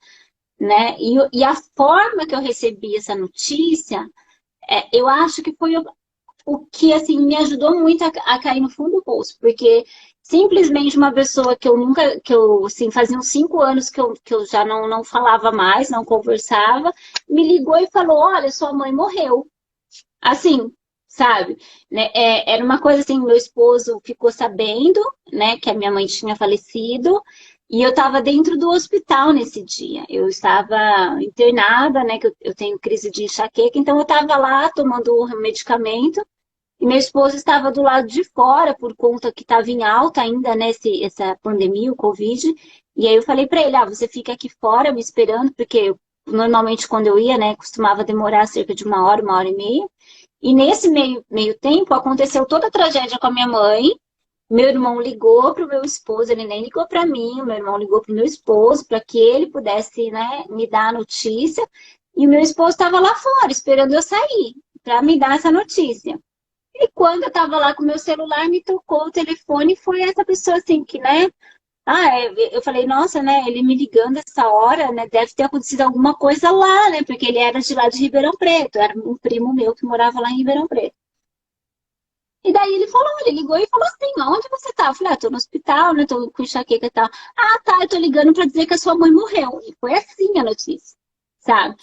B: né? E a forma que eu recebi essa notícia, eu acho que foi o que assim me ajudou muito a cair no fundo do poço, porque simplesmente uma pessoa que eu nunca, que eu assim, fazia uns 5 anos que eu já não falava mais, não conversava, me ligou e falou: Olha, sua mãe morreu. Assim, sabe? Né? Era uma coisa assim, meu esposo ficou sabendo, né, que a minha mãe tinha falecido, e eu estava dentro do hospital nesse dia. Eu estava internada, né, que eu tenho crise de enxaqueca, então eu estava lá tomando o medicamento, e meu esposo estava do lado de fora, por conta que estava em alta ainda, né, essa pandemia, o Covid, e aí eu falei para ele, você fica aqui fora me esperando, porque normalmente quando eu ia, né, costumava demorar cerca de uma hora e meia, e nesse meio tempo aconteceu toda a tragédia com a minha mãe. Meu irmão ligou para o meu esposo, ele nem ligou para mim, o meu irmão ligou para o meu esposo para que ele pudesse, né, me dar a notícia. E o meu esposo estava lá fora esperando eu sair para me dar essa notícia. E quando eu estava lá com o meu celular, me tocou o telefone e foi essa pessoa assim que, né, eu falei, nossa, né, ele me ligando essa hora, né, deve ter acontecido alguma coisa lá, né, porque ele era de lá de Ribeirão Preto, era um primo meu que morava lá em Ribeirão Preto. E daí ele falou, ele ligou e falou assim, onde você tá? Eu falei, tô no hospital, né, tô com enxaqueca e tal. Ah, tá, eu tô ligando pra dizer que a sua mãe morreu. E foi assim a notícia, sabe?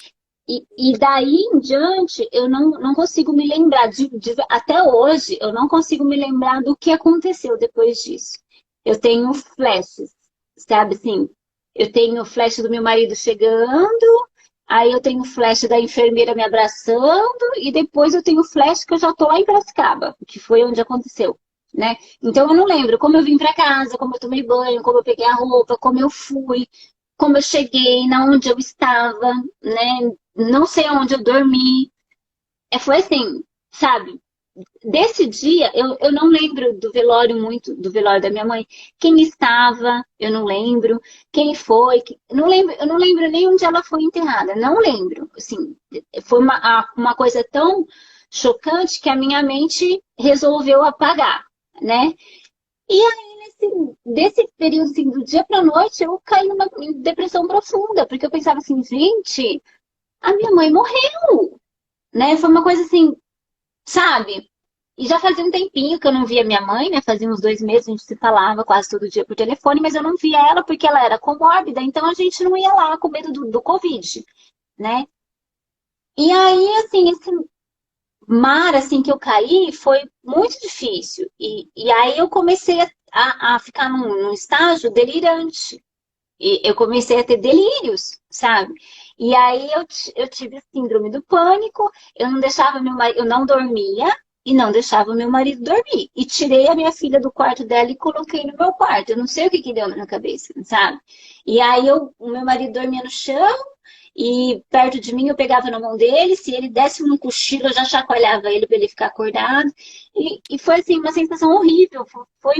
B: E daí em diante, eu não consigo me lembrar, até hoje, eu não consigo me lembrar do que aconteceu depois disso. Eu tenho flashes, sabe assim? Eu tenho flash do meu marido chegando, Aí eu tenho flash da enfermeira me abraçando e depois eu tenho flash que eu já tô lá em Piracicaba, que foi onde aconteceu, né? Então eu não lembro como eu vim para casa, como eu tomei banho, como eu peguei a roupa, como eu fui, como eu cheguei, na onde eu estava, né? Não sei onde eu dormi. Foi assim, sabe? Desse dia, eu não lembro do velório muito, do velório da minha mãe. Quem estava, eu não lembro. Quem foi, não lembro, eu não lembro nem onde ela foi enterrada. Não lembro. Assim, foi uma coisa tão chocante que a minha mente resolveu apagar, né? E aí, desse período, assim, do dia para noite, eu caí numa depressão profunda, porque eu pensava assim, gente, a minha mãe morreu, né? Foi uma coisa assim, sabe? E já fazia um tempinho que eu não via minha mãe, né? Fazia uns 2 meses, a gente se falava quase todo dia por telefone, mas eu não via ela porque ela era comórbida, então a gente não ia lá com medo do Covid, né? E aí, assim, esse mar, assim, que eu caí foi muito difícil. E aí eu comecei a ficar num estágio delirante. E eu comecei a ter delírios, sabe? E aí eu tive síndrome do pânico, eu não deixava meu marido, eu não dormia e não deixava meu marido dormir. E tirei a minha filha do quarto dela e coloquei no meu quarto. Eu não sei o que que deu na minha cabeça, sabe? E aí o meu marido dormia no chão e perto de mim eu pegava na mão dele, se ele desse um cochilo, eu já chacoalhava ele para ele ficar acordado. E foi assim, uma sensação horrível. Foi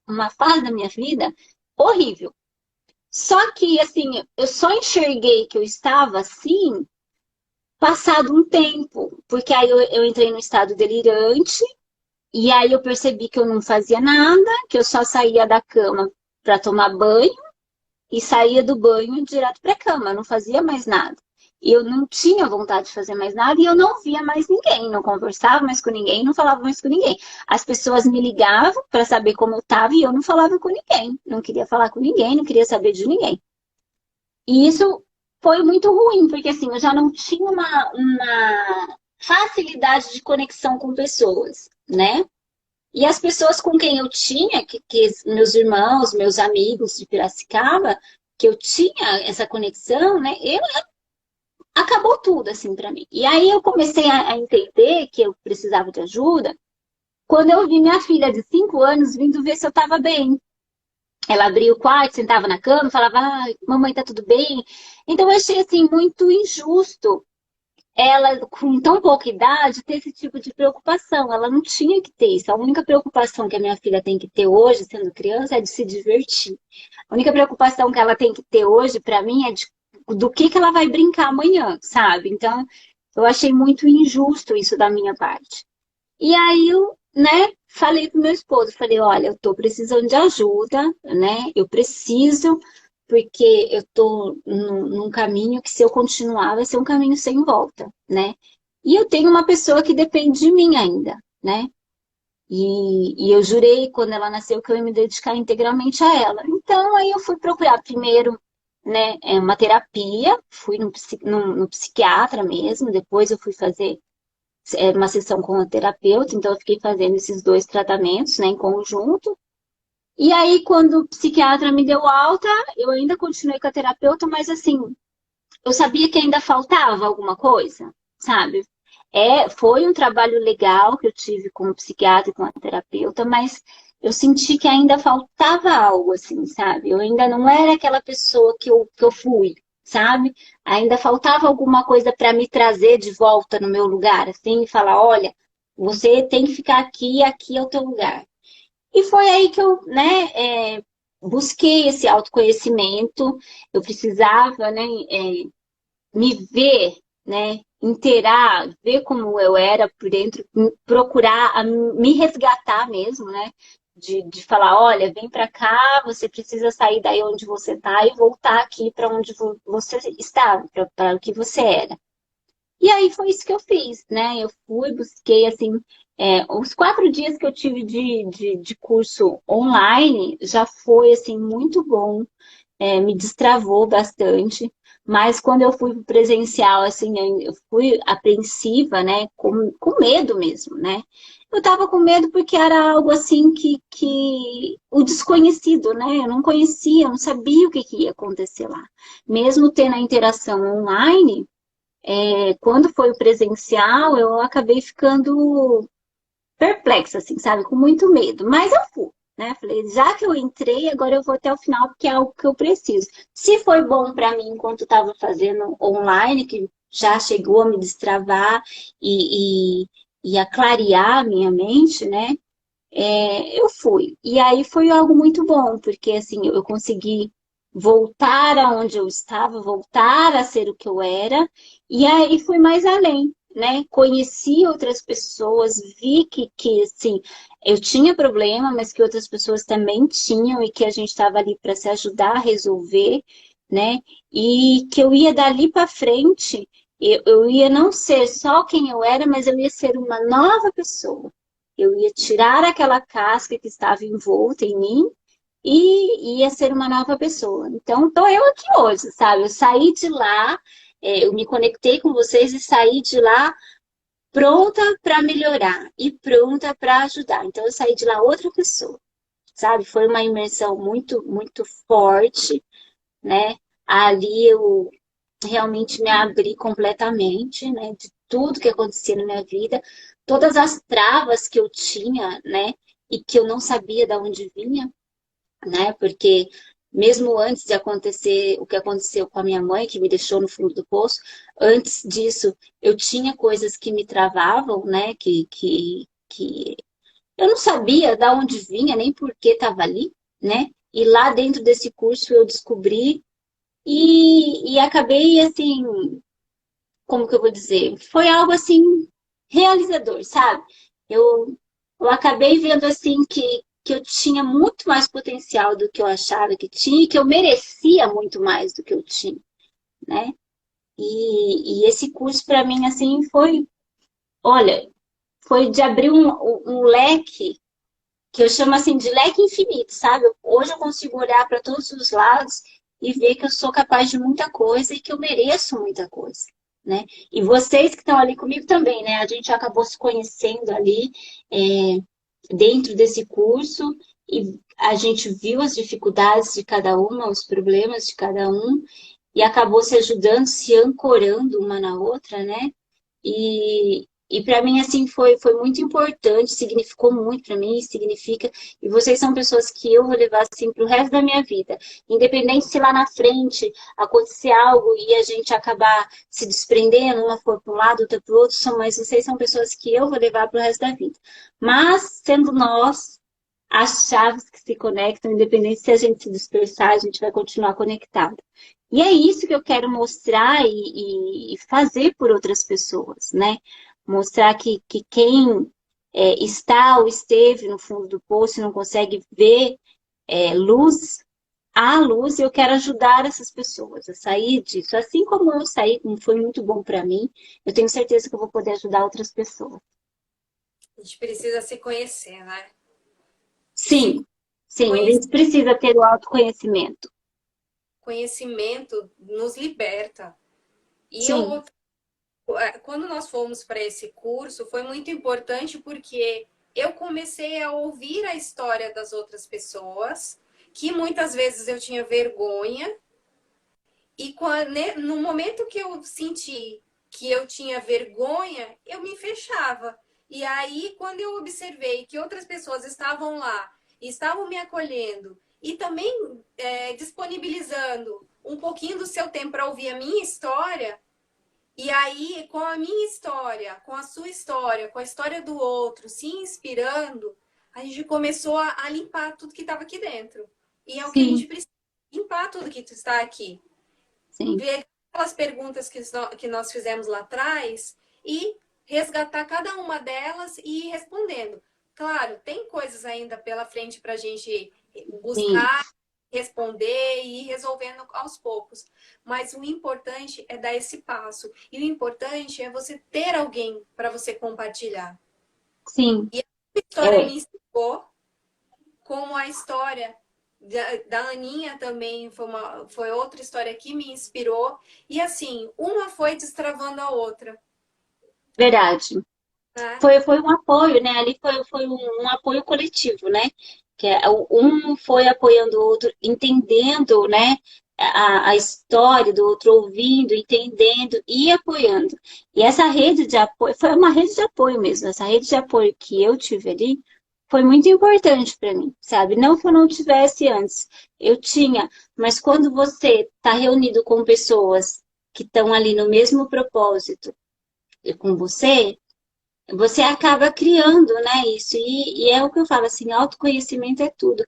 B: uma fase da minha vida horrível. Só que, assim, eu só enxerguei que eu estava assim, passado um tempo, porque aí eu entrei no estado delirante, e aí eu percebi que eu não fazia nada, que eu só saía da cama para tomar banho, e saía do banho direto para a cama, não fazia mais nada. E eu não tinha vontade de fazer mais nada e eu não via mais ninguém, não conversava mais com ninguém, não falava mais com ninguém. As pessoas me ligavam para saber como eu estava e eu não falava com ninguém, não queria falar com ninguém, não queria saber de ninguém. E isso foi muito ruim, porque assim, eu já não tinha uma facilidade de conexão com pessoas, né? E as pessoas com quem eu tinha, que meus irmãos, meus amigos de Piracicaba, que eu tinha essa conexão, né? Acabou tudo assim para mim. E aí eu comecei a entender que eu precisava de ajuda quando eu vi minha filha de 5 anos vindo ver se eu estava bem. Ela abria o quarto, sentava na cama, falava, ah, mamãe, tá tudo bem? Então eu achei assim muito injusto ela, com tão pouca idade, ter esse tipo de preocupação. Ela não tinha que ter isso. A única preocupação que a minha filha tem que ter hoje, sendo criança, é de se divertir. A única preocupação que ela tem que ter hoje, para mim, é do que ela vai brincar amanhã, sabe? Então, eu achei muito injusto isso da minha parte. E aí eu, né, falei pro meu esposo, falei, olha, eu tô precisando de ajuda, né? Eu preciso, porque eu tô num caminho que se eu continuar vai ser um caminho sem volta, né? E eu tenho uma pessoa que depende de mim ainda, né? E eu jurei quando ela nasceu que eu ia me dedicar integralmente a ela. Então aí eu fui procurar primeiro, né, uma terapia, fui no psiquiatra mesmo, depois eu fui fazer uma sessão com o terapeuta, então eu fiquei fazendo esses 2 tratamentos, né, em conjunto. E aí, quando o psiquiatra me deu alta, eu ainda continuei com a terapeuta, mas assim, eu sabia que ainda faltava alguma coisa, sabe? Foi um trabalho legal que eu tive com o psiquiatra e com a terapeuta, mas eu senti que ainda faltava algo, assim, sabe? Eu ainda não era aquela pessoa que eu fui, sabe? Ainda faltava alguma coisa para me trazer de volta no meu lugar, assim, e falar, olha, você tem que ficar aqui, aqui é o teu lugar. E foi aí que eu, né, busquei esse autoconhecimento, eu precisava, né, me ver, né, inteirar, ver como eu era por dentro, procurar me resgatar mesmo, né, de falar, olha, vem para cá, você precisa sair daí onde você está e voltar aqui para onde você estava, para o que você era. E aí foi isso que eu fiz, né? Eu fui, busquei, assim, os 4 dias que eu tive de curso online já foi, assim, muito bom, me destravou bastante, mas quando eu fui pro presencial, assim, eu fui apreensiva, né? Com medo mesmo, né? Eu tava com medo porque era algo, assim, que o desconhecido, né? Eu não conhecia, eu não sabia o que ia acontecer lá. Mesmo tendo a interação online, Quando foi o presencial, eu acabei ficando perplexa, assim, sabe? Com muito medo. Mas eu fui, né? Falei, já que eu entrei, agora eu vou até o final, porque é algo que eu preciso. Se foi bom para mim enquanto estava fazendo online, que já chegou a me destravar e, e, e a clarear a minha mente, né? Eu fui. E aí foi algo muito bom, porque assim, eu consegui voltar aonde eu estava, voltar a ser o que eu era, e aí fui mais além, né? Conheci outras pessoas, vi que assim, eu tinha problema, mas que outras pessoas também tinham e que a gente estava ali para se ajudar a resolver, né? E que eu ia dali para frente, eu ia não ser só quem eu era, mas eu ia ser uma nova pessoa. Eu ia tirar aquela casca que estava envolta em mim e ia ser uma nova pessoa. Então, estou eu aqui hoje, sabe? Eu saí de lá, eu me conectei com vocês e saí de lá pronta para melhorar e pronta para ajudar. Então, eu saí de lá outra pessoa, sabe? Foi uma imersão muito, muito forte, né? Ali eu realmente me abri completamente, né, de tudo que acontecia na minha vida, todas as travas que eu tinha, né, e que eu não sabia de onde vinha, né, porque mesmo antes de acontecer o que aconteceu com a minha mãe, que me deixou no fundo do poço, antes disso eu tinha coisas que me travavam, né, que eu não sabia de onde vinha, nem por que estava ali, né, e lá dentro desse curso eu descobri e acabei, assim, como que eu vou dizer? Foi algo, assim, realizador, sabe? Eu, eu acabei vendo, assim, que eu tinha muito mais potencial do que eu achava que tinha e que eu merecia muito mais do que eu tinha, né? E esse curso, para mim, assim, foi, olha, foi de abrir um leque que eu chamo, assim, de leque infinito, sabe? Hoje eu consigo olhar para todos os lados e ver que eu sou capaz de muita coisa e que eu mereço muita coisa, né? E vocês que estão ali comigo também, né? A gente acabou se conhecendo ali dentro desse curso e a gente viu as dificuldades de cada uma, os problemas de cada um e acabou se ajudando, se ancorando uma na outra, né? E para mim, assim, foi muito importante, significou muito para mim, significa. E vocês são pessoas que eu vou levar, assim, para o resto da minha vida. Independente se lá na frente acontecer algo e a gente acabar se desprendendo, uma for para um lado, outra para o outro, mas vocês são pessoas que eu vou levar para o resto da vida. Mas, sendo nós as chaves que se conectam, independente se a gente se dispersar, a gente vai continuar conectado. E é isso que eu quero mostrar e fazer por outras pessoas, né? Mostrar que quem está ou esteve no fundo do poço e não consegue ver luz, há luz e eu quero ajudar essas pessoas a sair disso. Assim como eu saí, como foi muito bom para mim, eu tenho certeza que eu vou poder ajudar outras pessoas.
A: A gente precisa se conhecer, né? Se
B: Sim, sim, a
A: conhecer,
B: gente precisa ter o autoconhecimento.
A: conhecimento nos liberta. E
B: Sim,
A: eu, quando nós fomos para esse curso, foi muito importante porque eu comecei a ouvir a história das outras pessoas, que muitas vezes eu tinha vergonha, e no momento que eu senti que eu tinha vergonha, eu me fechava. E aí, quando eu observei que outras pessoas estavam lá, estavam me acolhendo e também disponibilizando um pouquinho do seu tempo para ouvir a minha história, e aí, com a minha história, com a sua história, com a história do outro, se inspirando, a gente começou a limpar tudo que estava aqui dentro. E é o que a gente
B: sim,
A: precisa, limpar tudo que está aqui.
B: sim,
A: Ver aquelas perguntas que nós fizemos lá atrás e resgatar cada uma delas e ir respondendo. Claro, tem coisas ainda pela frente para a gente
B: sim,
A: buscar, responder e ir resolvendo aos poucos. Mas o importante é dar esse passo. E o importante é você ter alguém para você compartilhar.
B: sim.
A: E a história
B: É,
A: me ensinou como a história da Aninha também foi outra história que me inspirou. E assim, uma foi destravando a outra.
B: verdade.
A: Né?
B: Foi um apoio, né? Ali foi um apoio coletivo, né? Um foi apoiando o outro, entendendo, né? a história do outro, ouvindo, entendendo e apoiando. E essa rede de apoio, foi uma rede de apoio mesmo, essa rede de apoio que eu tive ali foi muito importante para mim, sabe? Não que eu não tivesse antes, eu tinha, mas quando você está reunido com pessoas que estão ali no mesmo propósito e com você acaba criando, né, isso. E é o que eu falo, assim, autoconhecimento é tudo.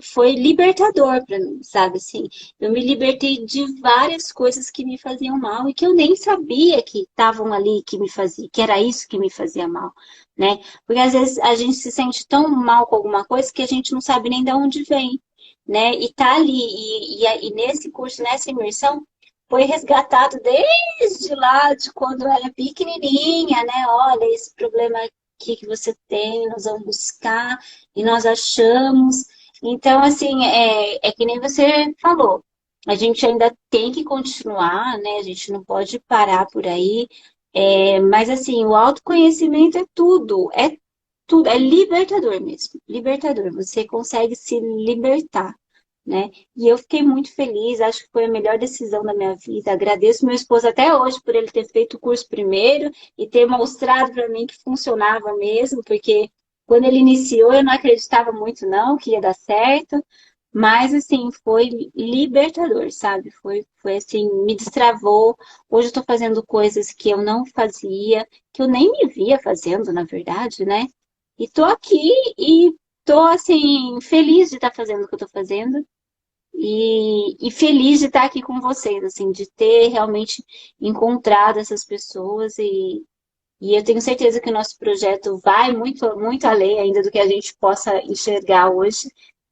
B: Foi libertador para mim, sabe, assim. Eu me libertei de várias coisas que me faziam mal e que eu nem sabia que estavam ali, que me fazia, que era isso que me fazia mal, né? Porque às vezes a gente se sente tão mal com alguma coisa que a gente não sabe nem de onde vem, né? E tá ali, e nesse curso, nessa imersão, foi resgatado desde lá, de quando eu era pequenininha, né? Olha, esse problema aqui que você tem, nós vamos buscar e nós achamos. Então, assim, é que nem você falou, a gente ainda tem que continuar, né? A gente não pode parar por aí. Mas, assim, o autoconhecimento é tudo, é libertador mesmo, libertador. Você consegue se libertar, né? E eu fiquei muito feliz, acho que foi a melhor decisão da minha vida. Agradeço meu esposo até hoje por ele ter feito o curso primeiro e ter mostrado para mim que funcionava mesmo, porque quando ele iniciou eu não acreditava muito não que ia dar certo, mas assim, foi libertador, sabe? Foi assim, me destravou. Hoje eu estou fazendo coisas que eu não fazia, que eu nem me via fazendo, na verdade, né? E tô aqui e tô assim, feliz de estar fazendo o que eu tô fazendo. E feliz de estar aqui com vocês, assim, de ter realmente encontrado essas pessoas e eu tenho certeza que o nosso projeto vai muito, muito além ainda do que a gente possa enxergar hoje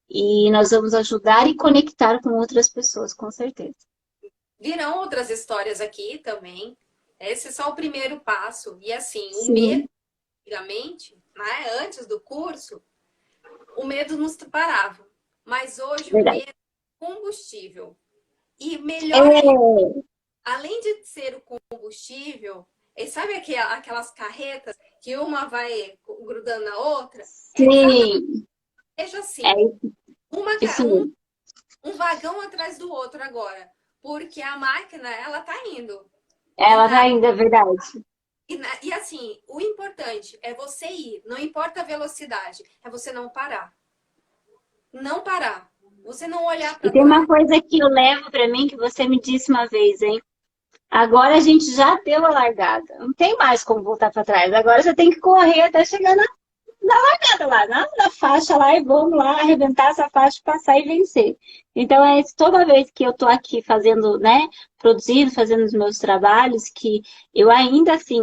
B: e nós vamos ajudar e conectar com outras pessoas, com certeza.
A: Virão outras histórias aqui também. Esse é só o primeiro passo. E assim, o medo,
B: Sim,
A: antigamente, né, antes do curso, o medo nos parava. Mas hoje o
B: verdade.
A: medo é combustível. E melhor ainda,
B: É,
A: além de ser o combustível, sabe aquelas carretas que uma vai grudando na outra? É exatamente
B: sim, é
A: assim. Uma,
B: isso
A: um,
B: mesmo.
A: um vagão atrás do outro agora. Porque a máquina, ela tá indo. E,
B: Ela tá ainda, é verdade.
A: e assim, o importante é você ir. Não importa a velocidade. É você não parar. Não parar. Você não olhar
B: E
A: para
B: tem uma
A: trás.
B: coisa que eu levo para mim que você me disse uma vez, hein? Agora a gente já deu a largada. Não tem mais como voltar para trás. Agora você tem que correr até chegar na largada lá, na faixa lá e vamos lá arrebentar essa faixa, passar e vencer. Então é isso, toda vez que eu tô aqui fazendo, né, produzindo, fazendo os meus trabalhos, que eu ainda assim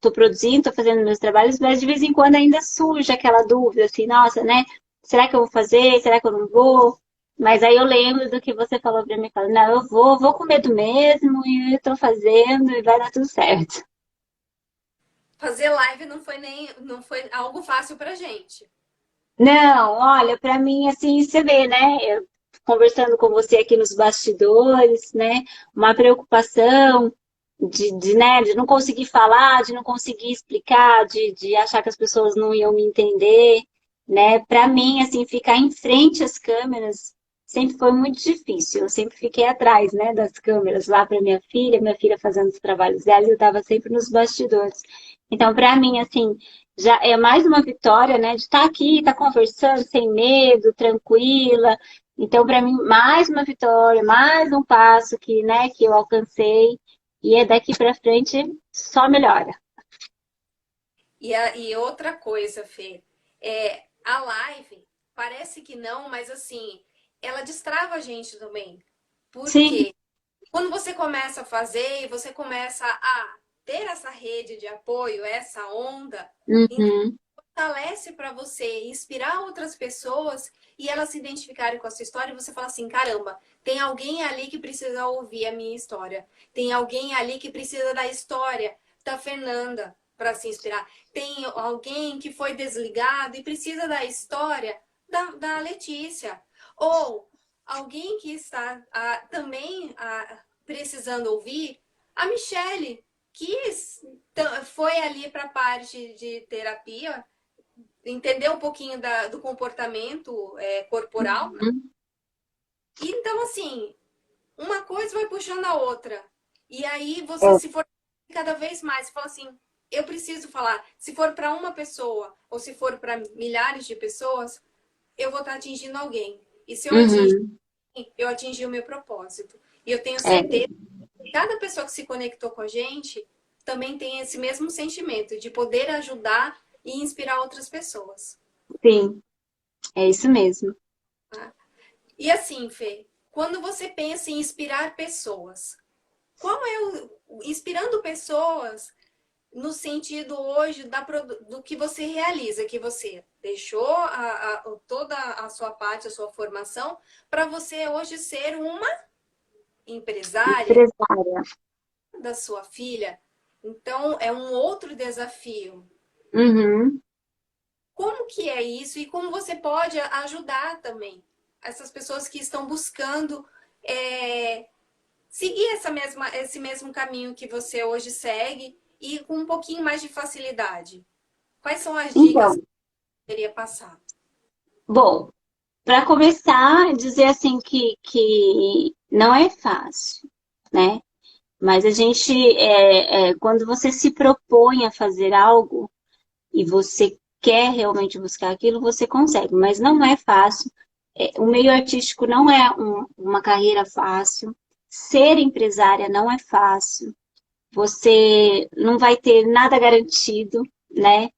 B: tô produzindo, tô fazendo meus trabalhos, mas de vez em quando ainda surge aquela dúvida assim, nossa, né? Será que eu vou fazer? Será que eu não vou? Mas aí eu lembro do que você falou pra mim, falo, não, eu vou com medo mesmo e eu tô fazendo e vai dar tudo certo.
A: Fazer live não foi algo fácil pra gente.
B: Não, olha, para mim, assim, você vê, né? Eu conversando com você aqui nos bastidores, né? Uma preocupação né, de não conseguir falar, de não conseguir explicar, de achar que as pessoas não iam me entender, né? Para mim, assim, ficar em frente às câmeras sempre foi muito difícil. Eu sempre fiquei atrás, né, das câmeras, lá para minha filha fazendo os trabalhos dela, e eu estava sempre nos bastidores. Então, para mim, assim, já é mais uma vitória, né, de estar aqui, estar conversando sem medo, tranquila. Então, para mim, mais uma vitória, mais um passo que, né, que eu alcancei. E é daqui para frente só melhora.
A: E outra coisa, Fê, a live parece que não, mas assim, ela destrava a gente também.
B: Sim.
A: Porque quando você começa a fazer e você começa a ter essa rede de apoio, essa onda, então
B: Uhum.
A: fortalece para você inspirar outras pessoas e elas se identificarem com a sua história e você fala assim: caramba, tem alguém ali que precisa ouvir a minha história. Tem alguém ali que precisa da história da Fernanda para se inspirar. Tem alguém que foi desligado e precisa da história da Letícia. Ou alguém que está também precisando ouvir a Michelle, que foi ali para a parte de terapia, entender um pouquinho do comportamento corporal.
B: Uhum.
A: E, então, assim, uma coisa vai puxando a outra. E aí você
B: É,
A: se for cada vez mais, você fala assim, eu preciso falar, se for para uma pessoa ou se for para milhares de pessoas, eu vou estar atingindo alguém. E se eu atingir,
B: uhum,
A: eu atingi o meu propósito. E eu tenho
B: é,
A: certeza que cada pessoa que se conectou com a gente também tem esse mesmo sentimento de poder ajudar e inspirar outras pessoas.
B: sim, é isso mesmo.
A: Tá? E assim, Fê, quando você pensa em inspirar pessoas, qual é inspirando pessoas no sentido hoje do que você realiza, que você deixou toda a sua parte, a sua formação, para você hoje ser uma empresária
B: Empresária.
A: da sua filha. Então, é um outro desafio.
B: Uhum.
A: Como que é isso e como você pode ajudar também essas pessoas que estão buscando seguir esse mesmo caminho que você hoje segue e com um pouquinho mais de facilidade? Quais são as dicas
B: Então,
A: que você poderia passar?
B: bom, para começar, dizer assim que não é fácil, né? Mas a gente, quando você se propõe a fazer algo e você quer realmente buscar aquilo, você consegue, mas não é fácil. O meio artístico não é uma carreira fácil. Ser empresária não é fácil. Você não vai ter nada garantido, né?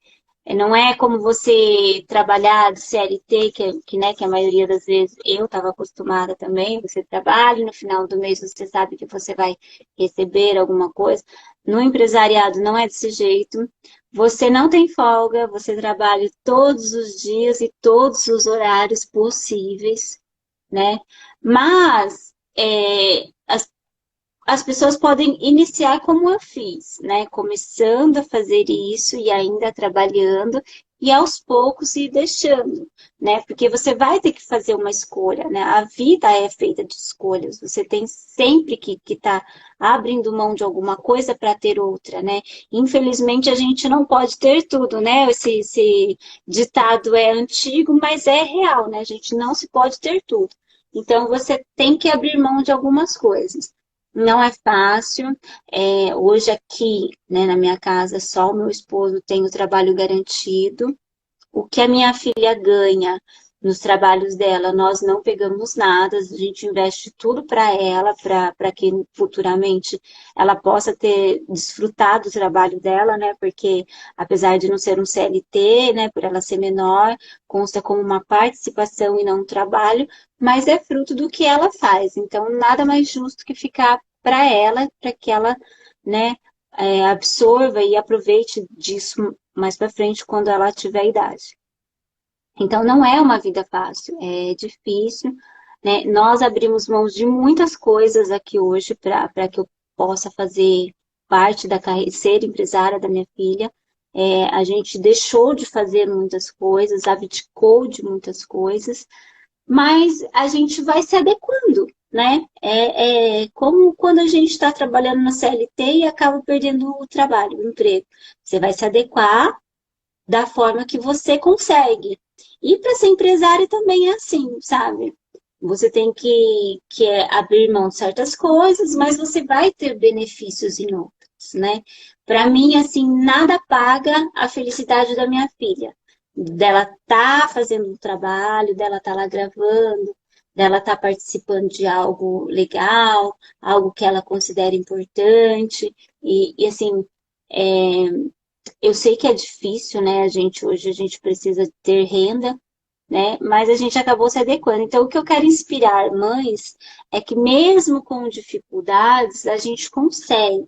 B: Não é como você trabalhar de CLT, né, que a maioria das vezes eu estava acostumada também. Você trabalha e no final do mês você sabe que você vai receber alguma coisa. No empresariado não é desse jeito. Você não tem folga, você trabalha todos os dias e todos os horários possíveis, né? Mas as pessoas podem iniciar como eu fiz, né? Começando a fazer isso e ainda trabalhando e aos poucos ir deixando, né? Porque você vai ter que fazer uma escolha, né? A vida é feita de escolhas. Você tem sempre que estar abrindo mão de alguma coisa para ter outra, né? Infelizmente a gente não pode ter tudo, né? Esse ditado é antigo, mas é real, né? A gente não se pode ter tudo. Então você tem que abrir mão de algumas coisas. Não é fácil. Hoje aqui, né, na minha casa, só o meu esposo tem o trabalho garantido. O que a minha filha ganha nos trabalhos dela, nós não pegamos nada, a gente investe tudo para que futuramente ela possa ter desfrutado do trabalho dela, né? Porque apesar de não ser um CLT, né, por ela ser menor, consta como uma participação e não um trabalho, mas é fruto do que ela faz. Então, nada mais justo que ficar para ela, para que ela, né, absorva e aproveite disso mais para frente quando ela tiver idade. Então, não é uma vida fácil, é difícil, né? Nós abrimos mãos de muitas coisas aqui hoje para que eu possa fazer parte da carreira, ser empresária da minha filha. A gente deixou de fazer muitas coisas, abdicou de muitas coisas, mas a gente vai se adequando, né? É como quando a gente está trabalhando na CLT e acaba perdendo o trabalho, o emprego. Você vai se adequar da forma que você consegue. E para ser empresário também é assim, sabe? Você tem que abrir mão de certas coisas, mas você vai ter benefícios em outras, né? Para mim, assim, nada paga a felicidade da minha filha. Dela tá fazendo um trabalho, dela tá lá gravando, dela tá participando de algo legal, algo que ela considera importante. E assim, é, eu sei que é difícil, né? Hoje a gente precisa ter renda, né? Mas a gente acabou se adequando. Então, o que eu quero inspirar mães é que mesmo com dificuldades, a gente consegue,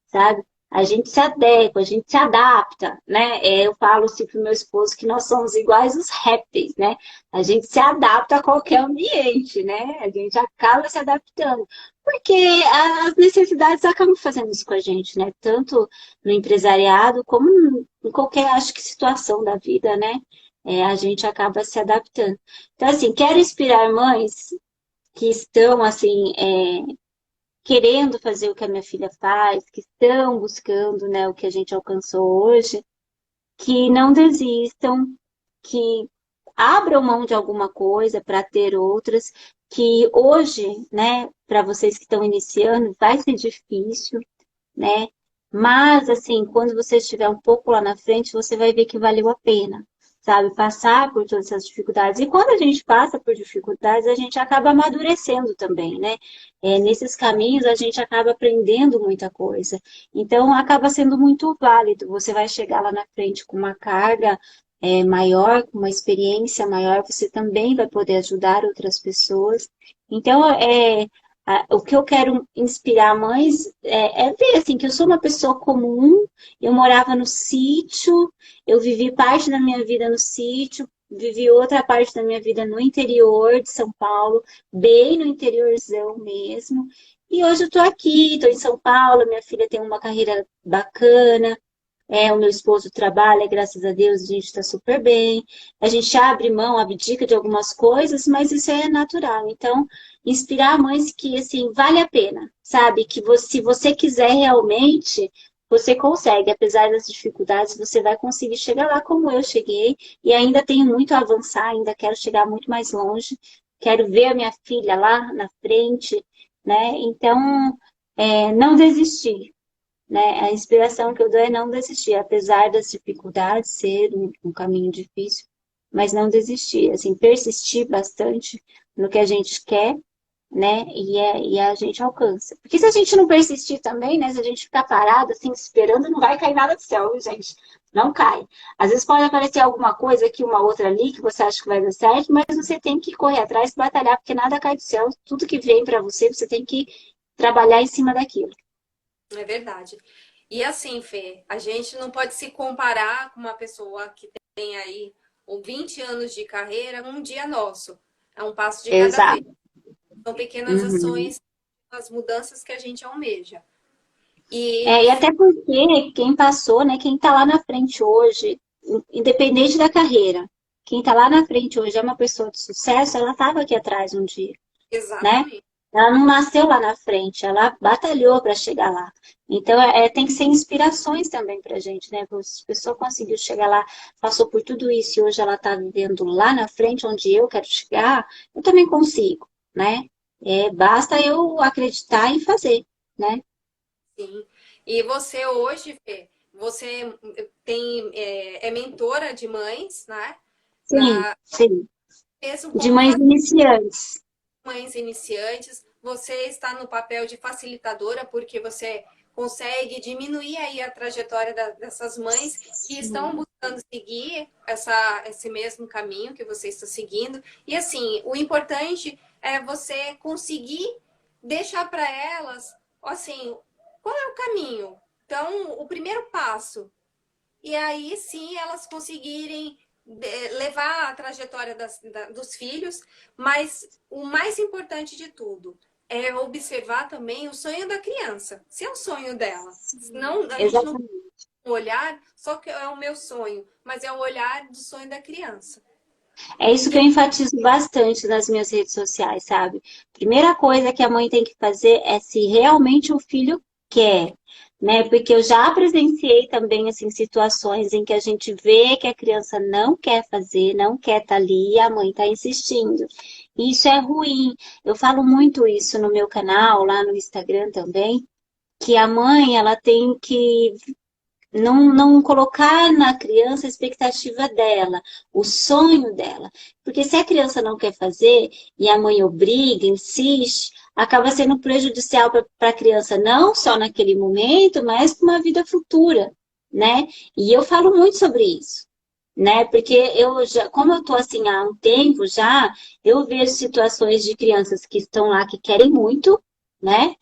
B: sabe? A gente se adequa, a gente se adapta, né? Eu falo assim pro meu esposo que nós somos iguais os répteis, né? A gente se adapta a qualquer ambiente, né? A gente acaba se adaptando. Porque as necessidades acabam fazendo isso com a gente, né? Tanto no empresariado como em qualquer, acho que, situação da vida, né? A gente acaba se adaptando. Então, assim, quero inspirar mães que estão, assim, querendo fazer o que a minha filha faz, que estão buscando, né, o que a gente alcançou hoje, que não desistam, que abram mão de alguma coisa para ter outras, que hoje, né, para vocês que estão iniciando, vai ser difícil, né? Mas, assim, quando você estiver um pouco lá na frente, você vai ver que valeu a pena, sabe? Passar por todas essas dificuldades. E quando a gente passa por dificuldades, a gente acaba amadurecendo também, né? Nesses caminhos, a gente acaba aprendendo muita coisa. Então, acaba sendo muito válido. Você vai chegar lá na frente com uma carga, maior, com uma experiência maior, você também vai poder ajudar outras pessoas. Então, o que eu quero inspirar mães é ver assim, que eu sou uma pessoa comum, eu morava no sítio, eu vivi parte da minha vida no sítio, vivi outra parte da minha vida no interior de São Paulo, bem no interiorzão mesmo. E hoje eu estou aqui, estou em São Paulo, minha filha tem uma carreira bacana, o meu esposo trabalha, graças a Deus, a gente está super bem. A gente abre mão, abdica de algumas coisas, mas isso é natural. Então, inspirar mães que, assim, vale a pena, sabe? Que você, se você quiser realmente, você consegue. Apesar das dificuldades, você vai conseguir chegar lá como eu cheguei. E ainda tenho muito a avançar, ainda quero chegar muito mais longe. Quero ver a minha filha lá na frente, né? Então, não desistir, né? A inspiração que eu dou é não desistir, apesar das dificuldades ser um caminho difícil, mas não desistir, assim, persistir bastante no que a gente quer, né? E a gente alcança. Porque se a gente não persistir também, né? Se a gente ficar parado, assim, esperando, não vai cair nada do céu, viu, gente? Não cai. Às vezes pode aparecer alguma coisa aqui, uma outra ali, que você acha que vai dar certo, mas você tem que correr atrás, batalhar, porque nada cai do céu. Tudo que vem para você, você tem que trabalhar em cima daquilo.
A: É verdade. E assim, Fê, a gente não pode se comparar com uma pessoa que tem aí 20 anos de carreira um dia nosso. É um passo de cada vez.
B: Exato.
A: São pequenas
B: Uhum.
A: ações, as mudanças que a gente almeja. E
B: E até porque quem passou, né, quem está lá na frente hoje, independente da carreira, quem está lá na frente hoje é uma pessoa de sucesso, ela estava aqui atrás um dia, né?
A: exatamente,
B: Ela não nasceu lá na frente, ela batalhou para chegar lá. Então, tem que ser inspirações também para a gente, né? Se a pessoa conseguiu chegar lá, passou por tudo isso e hoje ela está vivendo lá na frente, onde eu quero chegar, eu também consigo, né? Basta eu acreditar e fazer, né?
A: sim. E você hoje, Fê, você tem, é mentora de mães, né?
B: Sim, sim.
A: Mesmo
B: De
A: como
B: mães iniciantes.
A: mães iniciantes, você está no papel de facilitadora, porque você consegue diminuir aí a trajetória dessas mães que estão buscando seguir esse mesmo caminho que você está seguindo. E assim, o importante é você conseguir deixar para elas, assim, qual é o caminho? Então, o primeiro passo. E aí sim elas conseguirem levar a trajetória dos filhos, mas o mais importante de tudo é observar também o sonho da criança, se é o sonho dela. Senão a gente não tem
B: Exatamente.
A: um olhar, só que é o meu sonho, mas é o olhar do sonho da criança.
B: É isso que eu enfatizo bastante nas minhas redes sociais, sabe? Primeira coisa que a mãe tem que fazer é se realmente o filho quer, né? Porque eu já presenciei também, assim, situações em que a gente vê que a criança não quer fazer, não quer estar ali e a mãe está insistindo. E isso é ruim. Eu falo muito isso no meu canal, lá no Instagram também, que a mãe, ela tem que não colocar na criança a expectativa dela, o sonho dela. Porque se a criança não quer fazer e a mãe obriga, insiste, acaba sendo prejudicial para a criança, não só naquele momento, mas para uma vida futura, né? E eu falo muito sobre isso. Né? Porque eu já, como eu tô assim há um tempo já, eu vejo situações de crianças que estão lá que querem muito, né?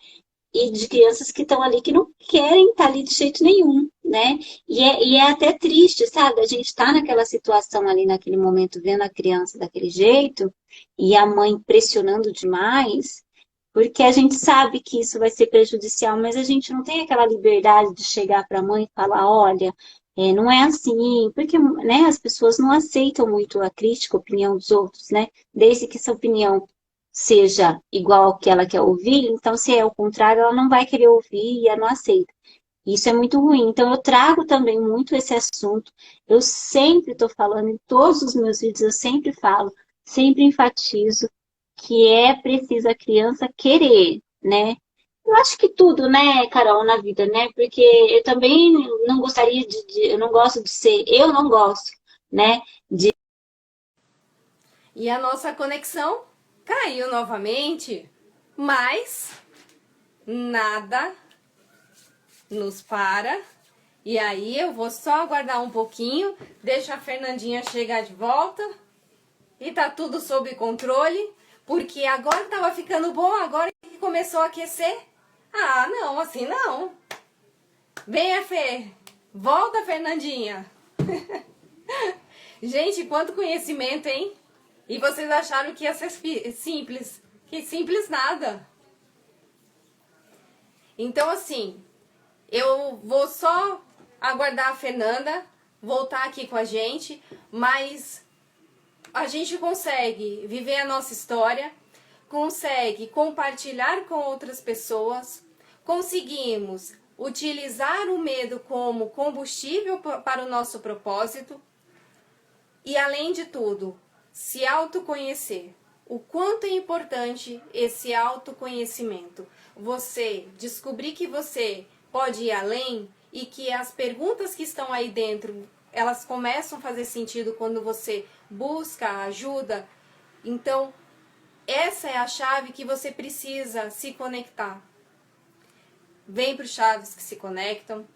B: E de crianças que estão ali que não querem estar ali de jeito nenhum, né? E é até triste, sabe? A gente tá naquela situação ali naquele momento, vendo a criança daquele jeito, e a mãe pressionando demais, porque a gente sabe que isso vai ser prejudicial, mas a gente não tem aquela liberdade de chegar para a mãe e falar, olha, não é assim, porque, né, as pessoas não aceitam muito a crítica, a opinião dos outros, né? Desde que essa opinião seja igual ao que ela quer ouvir, então se é o contrário, ela não vai querer ouvir e ela não aceita. Isso é muito ruim. Então eu trago também muito esse assunto. Eu sempre estou falando em todos os meus vídeos, eu sempre falo, sempre enfatizo que é preciso a criança querer, né? Eu acho que tudo, né, Carol, na vida, né? Porque eu também não gostaria eu não gosto de ser, eu não gosto, né?
A: E a nossa conexão caiu novamente, mas nada nos para. E aí eu vou só aguardar um pouquinho, deixa a Fernandinha chegar de volta e tá tudo sob controle, porque agora tava ficando bom, agora que começou a aquecer. Ah, não, assim não. Venha, Fê. Volta, Fernandinha. Gente, quanto conhecimento, hein? E vocês acharam que ia ser simples. Que simples nada. Então, assim, eu vou só aguardar a Fernanda voltar aqui com a gente, mas a gente consegue viver a nossa história, consegue compartilhar com outras pessoas, conseguimos utilizar o medo como combustível para o nosso propósito e, além de tudo, se autoconhecer. O quanto é importante esse autoconhecimento. Você descobrir que você pode ir além e que as perguntas que estão aí dentro, elas começam a fazer sentido quando você busca ajuda. Então, essa é a chave que você precisa se conectar. Vem para os Chaves que se conectam,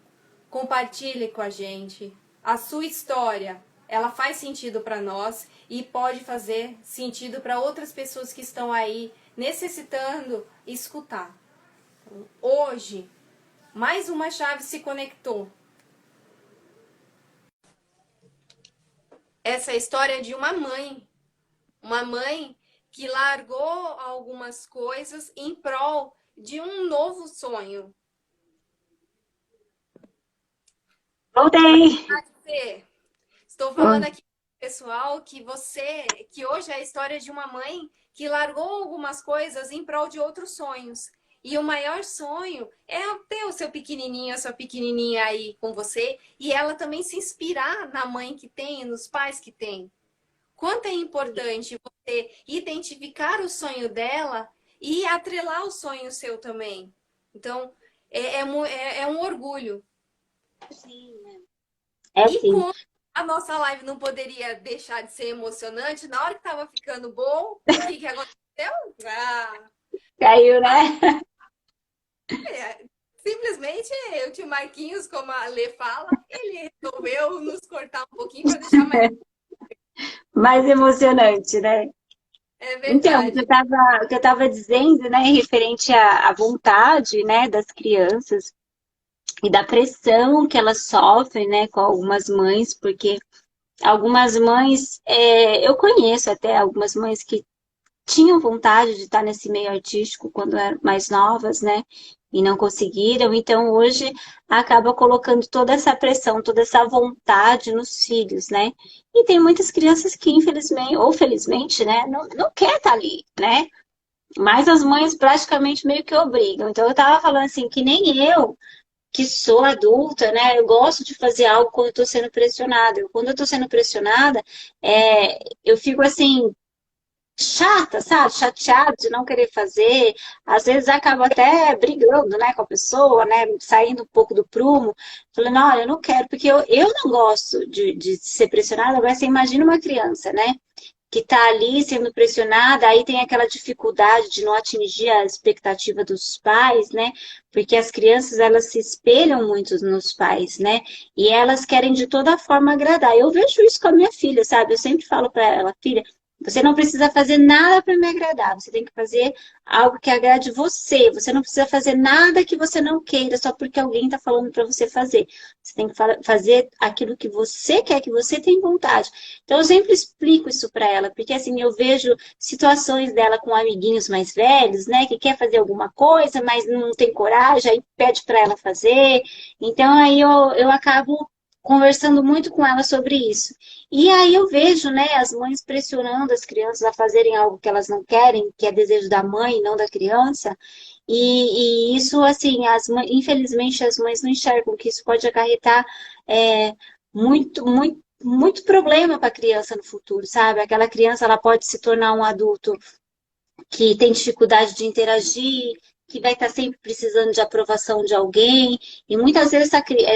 A: compartilhe com a gente. A sua história, ela faz sentido para nós e pode fazer sentido para outras pessoas que estão aí necessitando escutar. Hoje, mais uma chave se conectou. Essa é a história de uma mãe que largou algumas coisas em prol de um novo sonho.
B: Voltei!
A: Estou falando aqui, pessoal, que hoje é a história de uma mãe que largou algumas coisas em prol de outros sonhos. E o maior sonho é ter o seu pequenininho, a sua pequenininha aí com você e ela também se inspirar na mãe que tem, nos pais que tem. Quanto é importante você identificar o sonho dela e atrelar o sonho seu também. Então, é um orgulho.
B: Sim, é
A: E
B: sim.
A: como a nossa live não poderia deixar de ser emocionante, na hora que estava ficando bom, o que aconteceu?
B: Caiu, né?
A: Simplesmente o tio Marquinhos, como a Lê fala, ele resolveu nos cortar um pouquinho para deixar mais.
B: Mais emocionante, né?
A: É
B: Então,
A: verdade.
B: o que eu estava dizendo, né, referente à vontade, né, das crianças e da pressão que elas sofrem, né, com algumas mães, porque algumas mães, eu conheço até algumas mães que tinham vontade de estar nesse meio artístico quando eram mais novas, né? E não conseguiram. Então, hoje, acaba colocando toda essa pressão, toda essa vontade nos filhos, né? E tem muitas crianças que, infelizmente, ou felizmente, né? Não quer estar ali, né? Mas as mães praticamente meio que obrigam. Então, eu tava falando assim, que nem eu, que sou adulta, né? Eu gosto de fazer algo quando eu tô sendo pressionada. Quando eu tô sendo pressionada, eu fico assim, chata, sabe? Chateada de não querer fazer. Às vezes acaba até brigando, né, com a pessoa, né? Saindo um pouco do prumo. Falando, olha, eu não quero, porque eu não gosto de ser pressionada. Agora você imagina uma criança, né? Que está ali sendo pressionada, aí tem aquela dificuldade de não atingir a expectativa dos pais, né? Porque as crianças, elas se espelham muito nos pais, né? E elas querem de toda forma agradar. Eu vejo isso com a minha filha, sabe? Eu sempre falo para ela, filha, você não precisa fazer nada para me agradar, você tem que fazer algo que agrade você. Você não precisa fazer nada que você não queira só porque alguém está falando para você fazer. Você tem que fazer aquilo que você quer, que você tem vontade. Então, eu sempre explico isso para ela, porque assim, eu vejo situações dela com amiguinhos mais velhos, né, que quer fazer alguma coisa, mas não tem coragem, aí pede para ela fazer. Então, aí eu acabo conversando muito com ela sobre isso. E aí eu vejo, né, as mães pressionando as crianças a fazerem algo que elas não querem, que é desejo da mãe, não da criança. E isso, assim, infelizmente as mães não enxergam que isso pode acarretar muito problema para a criança no futuro, sabe? Aquela criança, ela pode se tornar um adulto que tem dificuldade de interagir, que vai estar sempre precisando de aprovação de alguém, e muitas vezes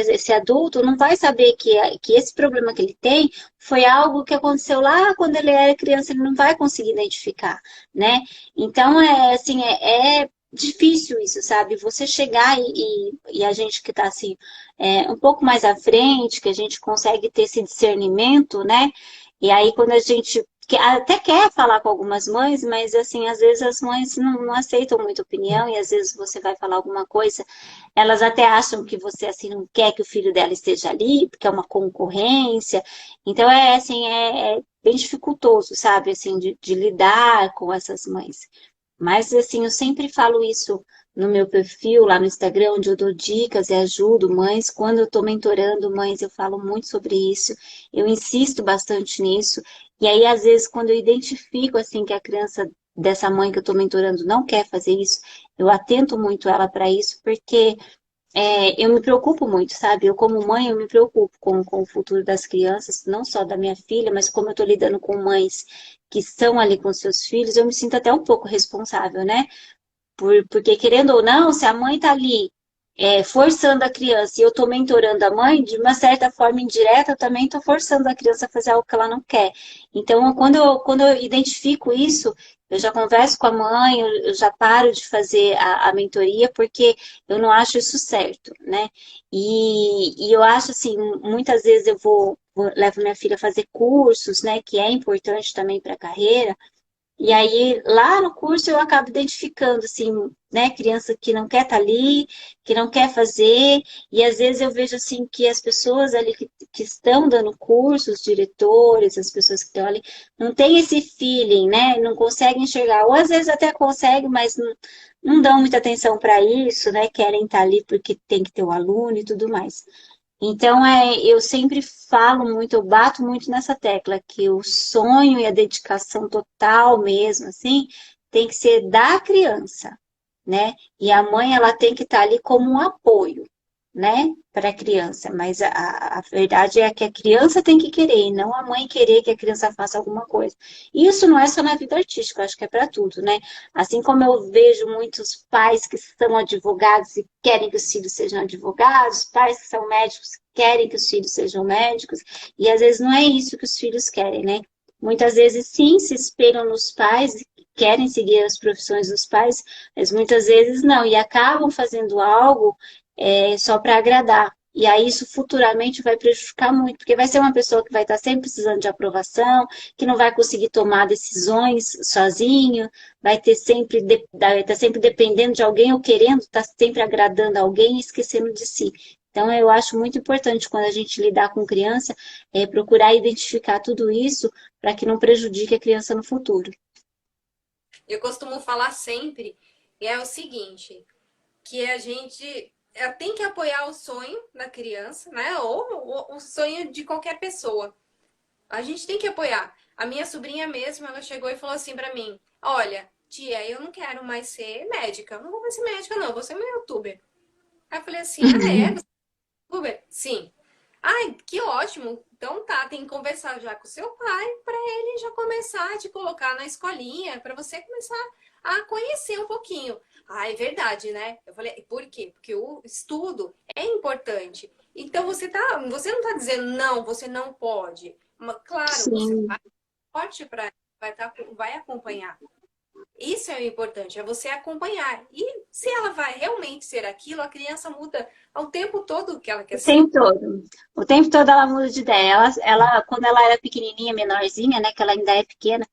B: esse adulto não vai saber que esse problema que ele tem foi algo que aconteceu lá quando ele era criança, ele não vai conseguir identificar, né? Então, assim, é difícil isso, sabe? Você chegar e a gente que está assim, um pouco mais à frente, que a gente consegue ter esse discernimento, né? E aí, quando a gente que até quer falar com algumas mães, mas assim, às vezes as mães não aceitam muita opinião e às vezes você vai falar alguma coisa, elas até acham que você assim não quer que o filho dela esteja ali, porque é uma concorrência. Então é assim, é bem dificultoso, sabe, assim, de lidar com essas mães. Mas, assim, eu sempre falo isso no meu perfil, lá no Instagram, onde eu dou dicas e ajudo mães. Quando eu estou mentorando mães, eu falo muito sobre isso. Eu insisto bastante nisso. E aí, às vezes, quando eu identifico, assim, que a criança dessa mãe que eu estou mentorando não quer fazer isso, eu atento muito ela para isso, porque eu me preocupo muito, sabe? Eu, como mãe, eu me preocupo com o futuro das crianças, não só da minha filha, mas como eu estou lidando com mães que estão ali com seus filhos, eu me sinto até um pouco responsável, né? Porque, querendo ou não, se a mãe está ali forçando a criança e eu estou mentorando a mãe, de uma certa forma indireta, eu também estou forçando a criança a fazer algo que ela não quer. Então, quando eu identifico isso, eu já converso com a mãe, eu já paro de fazer a mentoria, porque eu não acho isso certo, né? E eu acho assim, muitas vezes levo minha filha a fazer cursos, né? Que é importante também para a carreira. E aí, lá no curso, eu acabo identificando, assim, né, criança que não quer estar ali, que não quer fazer, e às vezes eu vejo, assim, que as pessoas ali que estão dando curso, os diretores, as pessoas que estão ali, não tem esse feeling, né, não conseguem enxergar, ou às vezes até conseguem, mas não dão muita atenção para isso, né, querem estar ali porque tem que ter o aluno e tudo mais. Então, eu sempre falo muito, eu bato muito nessa tecla, que o sonho e a dedicação total mesmo, assim, tem que ser da criança, né? E a mãe, ela tem que estar ali como um apoio, né, para a criança. Mas a verdade é que a criança tem que querer, e não a mãe querer que a criança faça alguma coisa. E isso não é só na vida artística, eu acho que é para tudo, né? Assim como eu vejo muitos pais que são advogados e querem que os filhos sejam advogados, pais que são médicos querem que os filhos sejam médicos, e às vezes não é isso que os filhos querem, né? Muitas vezes sim se espelham nos pais, querem seguir as profissões dos pais, mas muitas vezes não, e acabam fazendo algo só para agradar. E aí isso futuramente vai prejudicar muito, porque vai ser uma pessoa que vai estar sempre precisando de aprovação, que não vai conseguir tomar decisões sozinho, vai estar sempre dependendo de alguém ou querendo estar sempre agradando alguém e esquecendo de si. Então, eu acho muito importante quando a gente lidar com criança, procurar identificar tudo isso para que não prejudique a criança no futuro.
A: Eu costumo falar sempre, e é o seguinte, que a gente tem que apoiar o sonho da criança, né? Ou o sonho de qualquer pessoa. A gente tem que apoiar. A minha sobrinha mesmo, ela chegou e falou assim pra mim: Olha, tia, eu não quero mais ser médica. Eu não vou mais ser médica, não. Eu vou ser uma youtuber. Aí eu falei assim: Ah, é? Você é youtuber? Sim. Ai, que ótimo. Então tá, tem que conversar já com o seu pai para ele já começar a te colocar na escolinha, para você começar a conhecer um pouquinho. Ah, é verdade, né? Eu falei, por quê? Porque o estudo é importante. Então você não tá dizendo não, você não pode. Mas, claro, você
B: Sim.
A: vai forte para vai acompanhar. Isso é o importante, é você acompanhar. E se ela vai realmente ser aquilo, a criança muda ao tempo todo o que ela quer
B: O
A: ser.
B: tempo todo. O tempo todo ela muda de ideia. Quando ela era pequenininha, menorzinha, né, que ela ainda é pequena,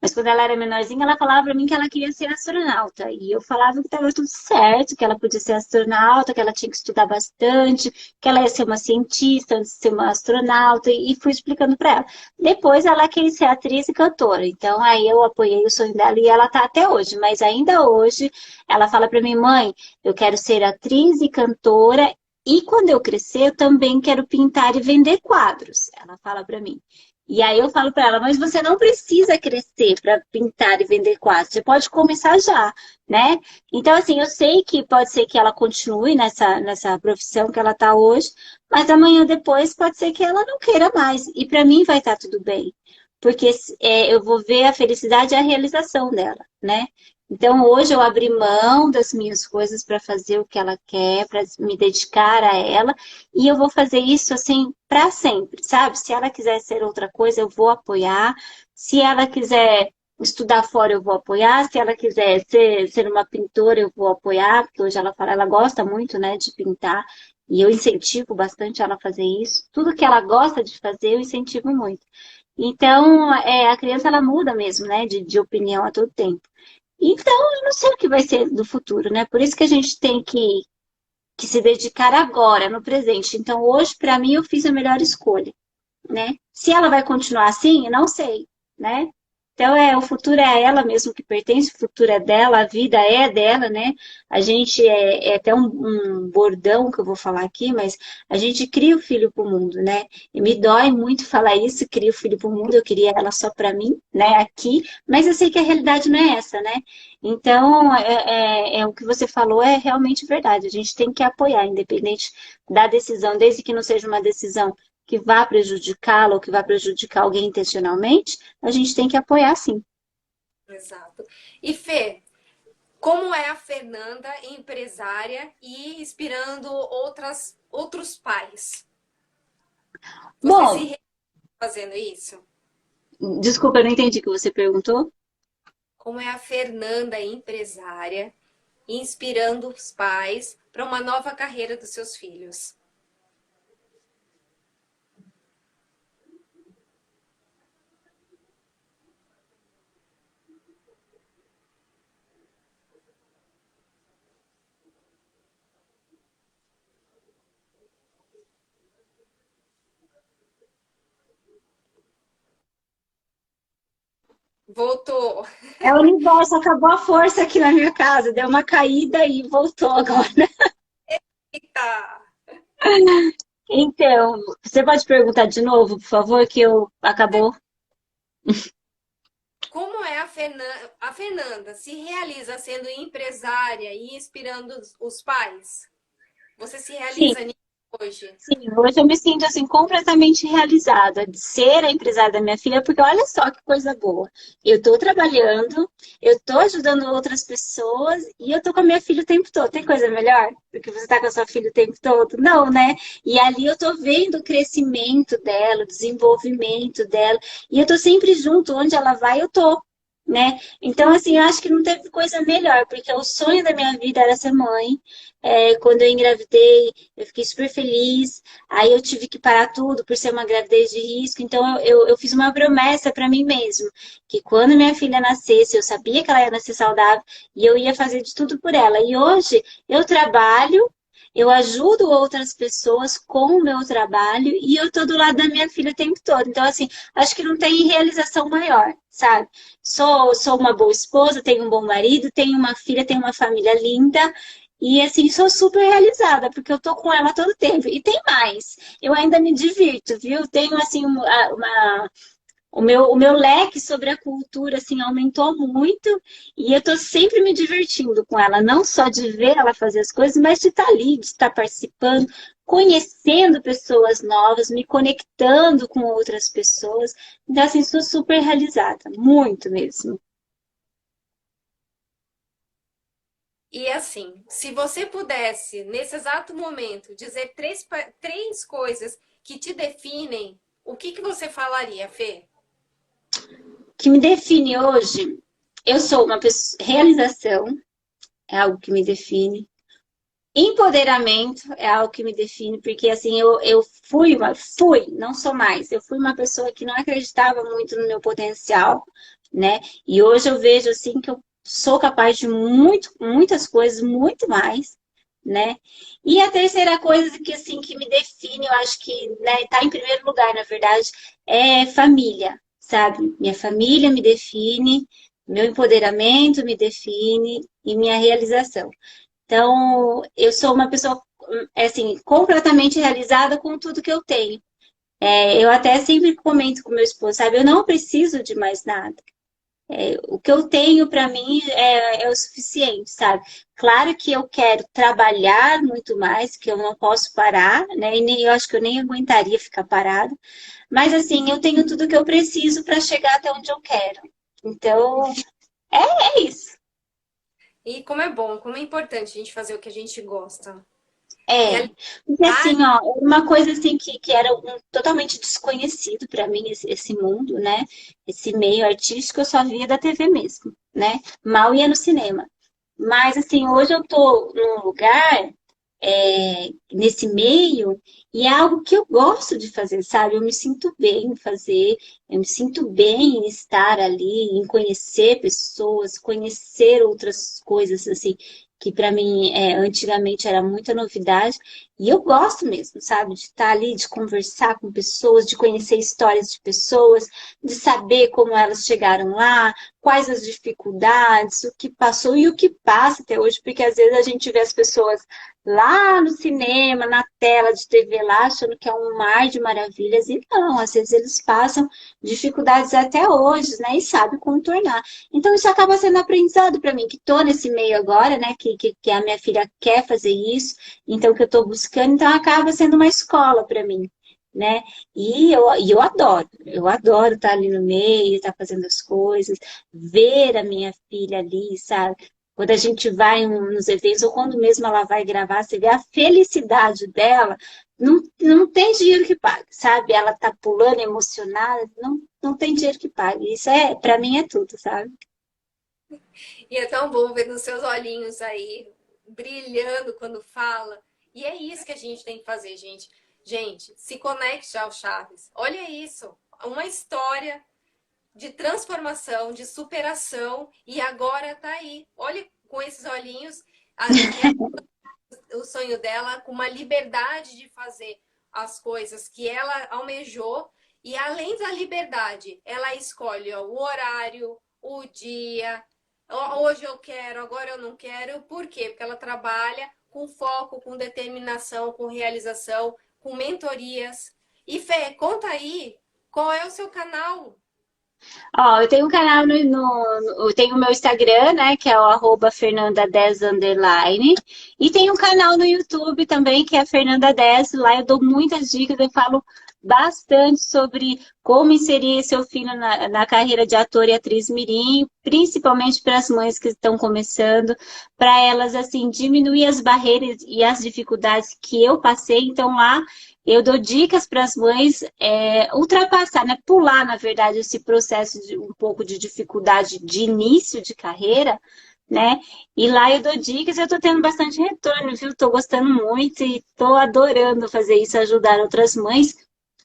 B: mas quando ela era menorzinha, ela falava pra mim que ela queria ser astronauta. E eu falava que estava tudo certo, que ela podia ser astronauta, que ela tinha que estudar bastante, que ela ia ser uma cientista antes de ser uma astronauta, e fui explicando para ela. Depois ela quis ser atriz e cantora. Então aí eu apoiei o sonho dela e ela tá até hoje. Mas ainda hoje ela fala para mim, mãe, eu quero ser atriz e cantora. E quando eu crescer, eu também quero pintar e vender quadros. Ela fala para mim. E aí eu falo para ela, mas você não precisa crescer para pintar e vender quadros, você pode começar já, né? Então, assim, eu sei que pode ser que ela continue nessa profissão que ela está hoje, mas amanhã depois pode ser que ela não queira mais. E para mim vai estar tudo bem. porque eu vou ver a felicidade e a realização dela, né? Então, hoje eu abri mão das minhas coisas para fazer o que ela quer, para me dedicar a ela, e eu vou fazer isso assim para sempre, sabe? Se ela quiser ser outra coisa, eu vou apoiar. Se ela quiser estudar fora, eu vou apoiar. Se ela quiser ser uma pintora, eu vou apoiar, porque hoje ela fala, ela gosta muito, né, de pintar, e eu incentivo bastante ela a fazer isso. Tudo que ela gosta de fazer, eu incentivo muito. Então, a criança, ela muda mesmo, né, de opinião a todo tempo. Então, eu não sei o que vai ser do futuro, né? Por isso que a gente tem que se dedicar agora, no presente. Então, hoje, para mim, eu fiz a melhor escolha, né? Se ela vai continuar assim, eu não sei, né? Então, o futuro é a ela mesmo que pertence, o futuro é dela, a vida é dela, né? A gente é até um bordão que eu vou falar aqui, mas a gente cria o filho para o mundo, né? E me dói muito falar isso, cria o filho para o mundo, eu queria ela só para mim, né? Aqui, mas eu sei que a realidade não é essa, né? Então, o que você falou é realmente verdade. A gente tem que apoiar, independente da decisão, desde que não seja uma decisão que vá prejudicá-la ou que vá prejudicar alguém intencionalmente, a gente tem que apoiar sim.
A: Exato. E Fê, como é a Fernanda empresária e inspirando outros pais? Você se
B: Bom,
A: realiza fazendo isso?
B: desculpa, eu não entendi o que você perguntou.
A: Como é a Fernanda empresária e inspirando os pais para uma nova carreira dos seus filhos? Voltou.
B: É o universo, acabou a força aqui na minha casa, deu uma caída e voltou agora.
A: Eita!
B: Então, você pode perguntar de novo, por favor, que eu acabou.
A: Como é a Fernanda se realiza sendo empresária e inspirando os pais? Você se
B: Sim,
A: realiza nisso hoje?
B: sim, hoje eu me sinto assim completamente realizada de ser a empresária da minha filha, porque olha só que coisa boa. Eu estou trabalhando, eu estou ajudando outras pessoas e eu estou com a minha filha o tempo todo. Tem coisa melhor do que você estar com a sua filha o tempo todo? Não, né? E ali eu estou vendo o crescimento dela, o desenvolvimento dela, e eu estou sempre junto, onde ela vai, eu estou. Né? Então, assim, eu acho que não teve coisa melhor, porque o sonho da minha vida era ser mãe. Quando eu engravidei, eu fiquei super feliz. Aí eu tive que parar tudo por ser uma gravidez de risco. Então eu fiz uma promessa para mim mesmo, que quando minha filha nascesse, eu sabia que ela ia nascer saudável e eu ia fazer de tudo por ela. E hoje eu trabalho, eu ajudo outras pessoas com o meu trabalho e eu tô do lado da minha filha o tempo todo. Então, assim, acho que não tem realização maior, sabe? Sou uma boa esposa, tenho um bom marido, tenho uma filha, tenho uma família linda. E assim, sou super realizada, porque eu tô com ela todo tempo. E tem mais, eu ainda me divirto, viu? Tenho assim o meu leque sobre a cultura assim aumentou muito e eu tô sempre me divertindo com ela, não só de ver ela fazer as coisas, mas de estar ali, de estar participando, conhecendo pessoas novas, me conectando com outras pessoas. Então assim, sou super realizada, muito mesmo.
A: E assim, se você pudesse, nesse exato momento, dizer três coisas que te definem, o que você falaria, Fê?
B: O que me define hoje, eu sou uma pessoa, realização é algo que me define. Empoderamento é algo que me define, porque assim, eu fui, não sou mais, eu fui uma pessoa que não acreditava muito no meu potencial, né? E hoje eu vejo assim que eu sou capaz de muitas coisas, muito mais, né? E a terceira coisa que assim que me define, eu acho que, né, tá em primeiro lugar, na verdade, é família, sabe? Minha família me define, meu empoderamento me define e minha realização. Então, eu sou uma pessoa, assim, completamente realizada com tudo que eu tenho. Eu até sempre comento com meu esposo, sabe? Eu não preciso de mais nada. O que eu tenho para mim é o suficiente, sabe? Claro que eu quero trabalhar muito mais, que eu não posso parar, né? E nem, eu acho que eu nem aguentaria ficar parada. Mas assim, eu tenho tudo que eu preciso para chegar até onde eu quero. Então, é isso.
A: E como é bom, como é importante a gente fazer o que a gente gosta. E
B: É,
A: ali,
B: porque
A: ah,
B: assim, ó, uma coisa assim que era totalmente desconhecido para mim, esse mundo, né? Esse meio artístico, eu só via da TV mesmo, né? Mal ia no cinema. Mas assim, hoje eu tô num lugar, nesse meio, e é algo que eu gosto de fazer, sabe? Eu me sinto bem em fazer, eu me sinto bem em estar ali, em conhecer pessoas, conhecer outras coisas, assim, que para mim antigamente era muita novidade, e eu gosto mesmo, sabe? De estar ali, de conversar com pessoas, de conhecer histórias de pessoas, de saber como elas chegaram lá, quais as dificuldades, o que passou e o que passa até hoje, porque às vezes a gente vê as pessoas lá no cinema, na tela de TV lá, achando que é um mar de maravilhas, e não, às vezes eles passam dificuldades até hoje, né, e sabem contornar. Então isso acaba sendo aprendizado para mim, que estou nesse meio agora, né, que a minha filha quer fazer isso, então que eu estou buscando, então acaba sendo uma escola para mim. Né? E eu adoro estar ali no meio, estar fazendo as coisas, ver a minha filha ali, sabe? Quando a gente vai nos eventos, ou quando mesmo ela vai gravar, você vê a felicidade dela, não tem dinheiro que pague, sabe? Ela tá pulando, emocionada, não tem dinheiro que pague. Isso para mim é tudo, sabe?
A: e é tão bom ver nos seus olhinhos aí, brilhando quando fala. E é isso que a gente tem que fazer, gente. Gente, se conecte ao Chaves. Olha isso, uma história de transformação, de superação, e agora tá aí. Olha com esses olhinhos, o sonho dela, com uma liberdade de fazer as coisas que ela almejou. E além da liberdade, ela escolhe ó, o horário, o dia. Hoje eu quero, agora eu não quero. Por quê? Porque ela trabalha com foco, com determinação, com realização, com mentorias. E Fê, conta aí, qual é o seu canal?
B: Ó, eu tenho um canal eu tenho o meu Instagram, né, que é o @fernanda10 underline, e tem um canal no YouTube também, que é a Fernanda10, lá eu dou muitas dicas, eu falo bastante sobre como inserir seu filho na carreira de ator e atriz mirim, principalmente para as mães que estão começando, para elas, assim, diminuir as barreiras e as dificuldades que eu passei, então lá eu dou dicas para as mães ultrapassar, né? Pular, na verdade, esse processo de um pouco de dificuldade de início de carreira, né? E lá eu dou dicas e eu estou tendo bastante retorno, viu? Estou gostando muito e estou adorando fazer isso, ajudar outras mães,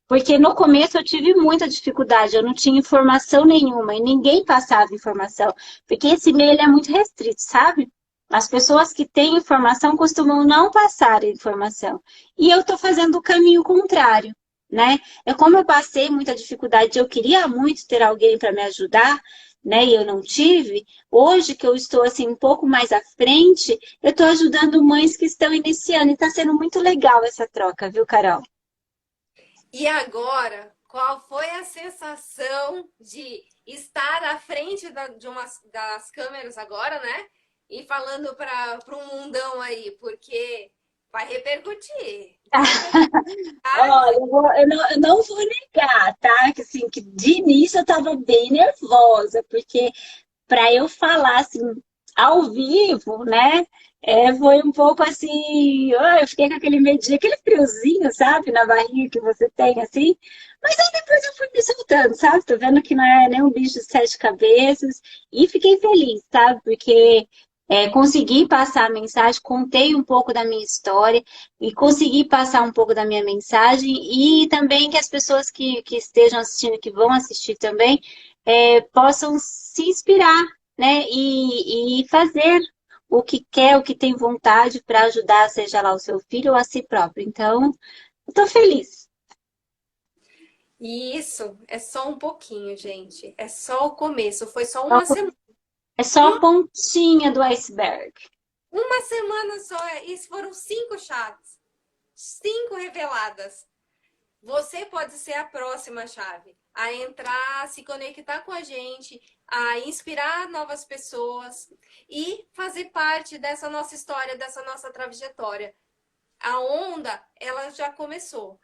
B: porque no começo eu tive muita dificuldade, eu não tinha informação nenhuma e ninguém passava informação, porque esse meio ele é muito restrito, sabe? As pessoas que têm informação costumam não passar a informação. E eu estou fazendo o caminho contrário, né? Como eu passei muita dificuldade, eu queria muito ter alguém para me ajudar, né? E eu não tive. Hoje que eu estou assim um pouco mais à frente, eu estou ajudando mães que estão iniciando e está sendo muito legal essa troca, viu, Carol?
A: E agora, qual foi a sensação de estar à frente das câmeras agora, né? E falando para o mundão aí, porque vai repercutir. Vai repercutir.
B: Olha, eu não vou negar, tá? Que assim, que de início eu estava bem nervosa, porque para eu falar assim ao vivo, né? Foi um pouco assim, eu fiquei com aquele medinho, aquele friozinho, sabe, na barriga que você tem assim. Mas aí depois eu fui me soltando, sabe? Tô vendo que não é nem um bicho de sete cabeças e fiquei feliz, sabe? Porque consegui passar a mensagem, contei um pouco da minha história e consegui passar um pouco da minha mensagem e também que as pessoas que estejam assistindo, que vão assistir também, possam se inspirar, né? E fazer o que quer, o que tem vontade para ajudar, seja lá o seu filho ou a si próprio. Então, eu tô feliz.
A: E isso é só um pouquinho, gente. É só o começo. Foi só uma semana.
B: É só a pontinha do iceberg.
A: Uma semana só. Isso foram 5 chaves. 5 reveladas. Você pode ser a próxima chave a entrar, a se conectar com a gente, a inspirar novas pessoas e fazer parte dessa nossa história, dessa nossa trajetória. A onda, ela já começou.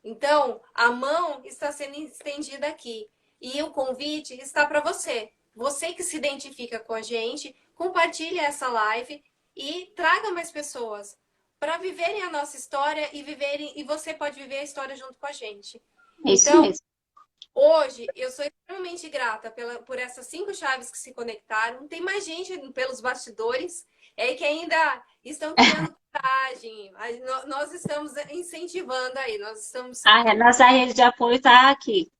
A: Então, a mão está sendo estendida aqui. E o convite está para você. Você que se identifica com a gente, compartilhe essa live e traga mais pessoas para viverem a nossa história e você pode viver a história junto com a gente.
B: É isso
A: Então,
B: mesmo.
A: hoje, eu sou extremamente grata por essas 5 chaves que se conectaram. Tem mais gente pelos bastidores que ainda estão criando coragem. Nós estamos incentivando aí, nós estamos...
B: A nossa rede de apoio está aqui.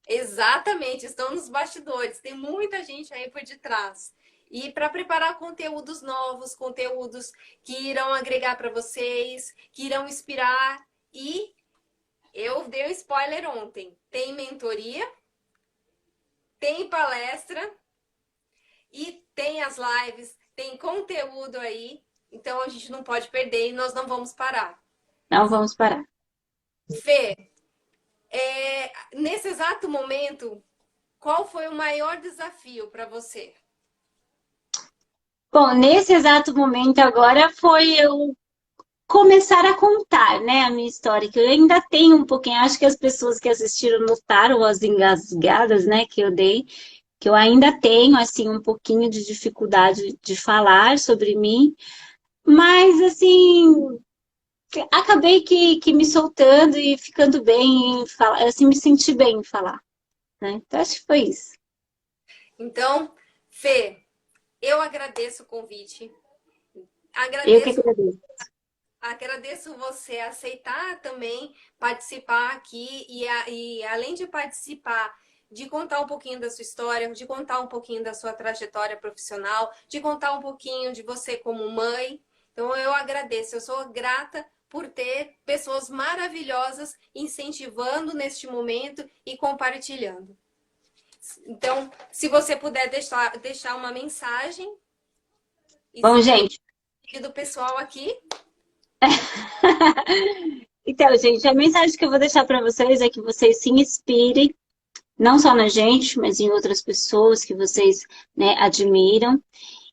A: Exatamente, estão nos bastidores. Tem muita gente aí por detrás. E para preparar conteúdos novos, conteúdos que irão agregar para vocês, que irão inspirar. E eu dei um spoiler ontem. Tem mentoria, tem palestra e tem as lives, tem conteúdo aí. Então a gente não pode perder e nós não vamos parar.
B: Não vamos parar.
A: Fê, nesse exato momento, qual foi o maior desafio para você?
B: Bom, nesse exato momento agora foi eu começar a contar, né, a minha história, que eu ainda tenho um pouquinho, acho que as pessoas que assistiram notaram as engasgadas, né, que eu dei, que eu ainda tenho, assim, um pouquinho de dificuldade de falar sobre mim, mas, assim, acabei que me soltando e ficando bem em falar, assim, me senti bem em falar, né, então acho que foi isso.
A: Então, Fê, eu agradeço o convite.
B: Eu que
A: Agradeço,
B: agradeço.
A: agradeço você aceitar também participar aqui e além de participar, de contar um pouquinho da sua história, de contar um pouquinho da sua trajetória profissional, de contar um pouquinho de você como mãe. Então, eu agradeço, eu sou grata por ter pessoas maravilhosas incentivando neste momento e compartilhando. Então, se você puder deixar uma mensagem e
B: Bom,
A: se
B: gente,
A: despedir do pessoal aqui.
B: então, gente, a mensagem que eu vou deixar para vocês é que vocês se inspirem, não só na gente, mas em outras pessoas que vocês, né, admiram.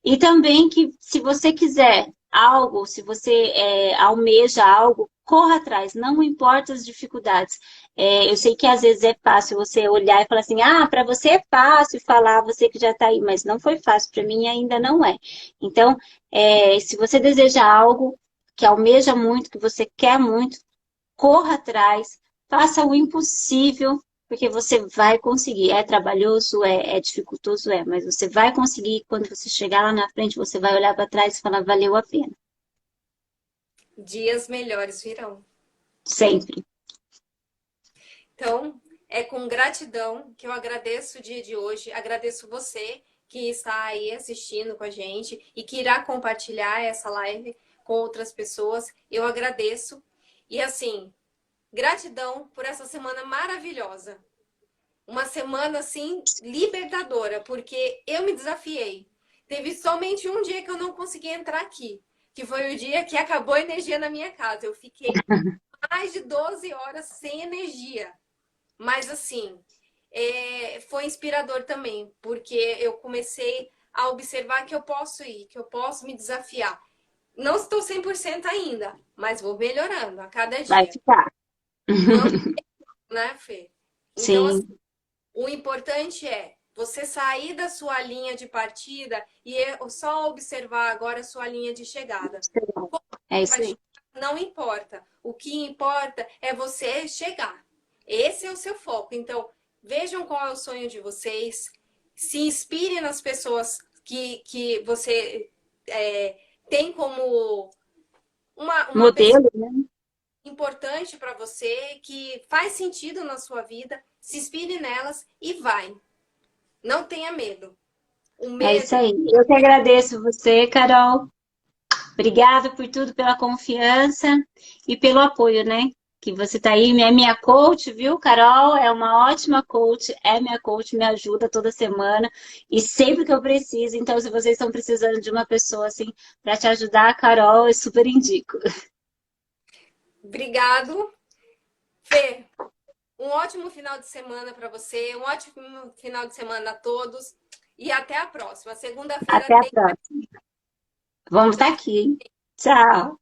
B: E também que, se você quiser algo, se você almeja algo, corra atrás, não importa as dificuldades. Eu sei que às vezes é fácil você olhar e falar assim, ah, para você é fácil falar, você que já está aí, mas não foi fácil, para mim ainda não é. Então, se você deseja algo que almeja muito, que você quer muito, corra atrás, faça o impossível, porque você vai conseguir. É trabalhoso, é dificultoso, mas você vai conseguir. Quando você chegar lá na frente, você vai olhar para trás e falar, valeu a pena.
A: Dias melhores virão.
B: Sempre.
A: Então, é com gratidão que eu agradeço o dia de hoje, agradeço você que está aí assistindo com a gente e que irá compartilhar essa live com outras pessoas. Eu agradeço. E assim, gratidão por essa semana maravilhosa. Uma semana assim libertadora, porque eu me desafiei. Teve somente um dia que eu não consegui entrar aqui, que foi o dia que acabou a energia na minha casa. Eu fiquei mais de 12 horas sem energia. Mas assim, foi inspirador também, porque eu comecei a observar que eu posso ir, que eu posso me desafiar. Não estou 100% ainda, mas vou melhorando a cada
B: Vai
A: dia.
B: ficar.
A: Não, né, Fê? Então, assim,
B: Sim,
A: o importante é você sair da sua linha de partida e só observar agora a sua linha de chegada. Como
B: é
A: que
B: isso
A: vai
B: aí.
A: chegar? Não importa. O que importa é você chegar. Esse é o seu foco. Então, vejam qual é o sonho de vocês. Se inspire nas pessoas que você tem como uma pessoa
B: Modelo, né?
A: importante para você, que faz sentido na sua vida. Se inspire nelas e vai. Não tenha medo. O
B: É isso
A: medo
B: aí. Eu que agradeço você, Carol. Obrigada por tudo, pela confiança e pelo apoio, né? Que você está aí, é minha coach, viu, Carol? É uma ótima coach, é minha coach, me ajuda toda semana e sempre que eu preciso. Então, se vocês estão precisando de uma pessoa assim para te ajudar, Carol, eu super indico.
A: Obrigado, Fê. Um ótimo final de semana para você, um ótimo final de semana a todos e até a próxima. Segunda-feira
B: Até a
A: tem.
B: próxima. Vamos estar aqui, hein? Tchau.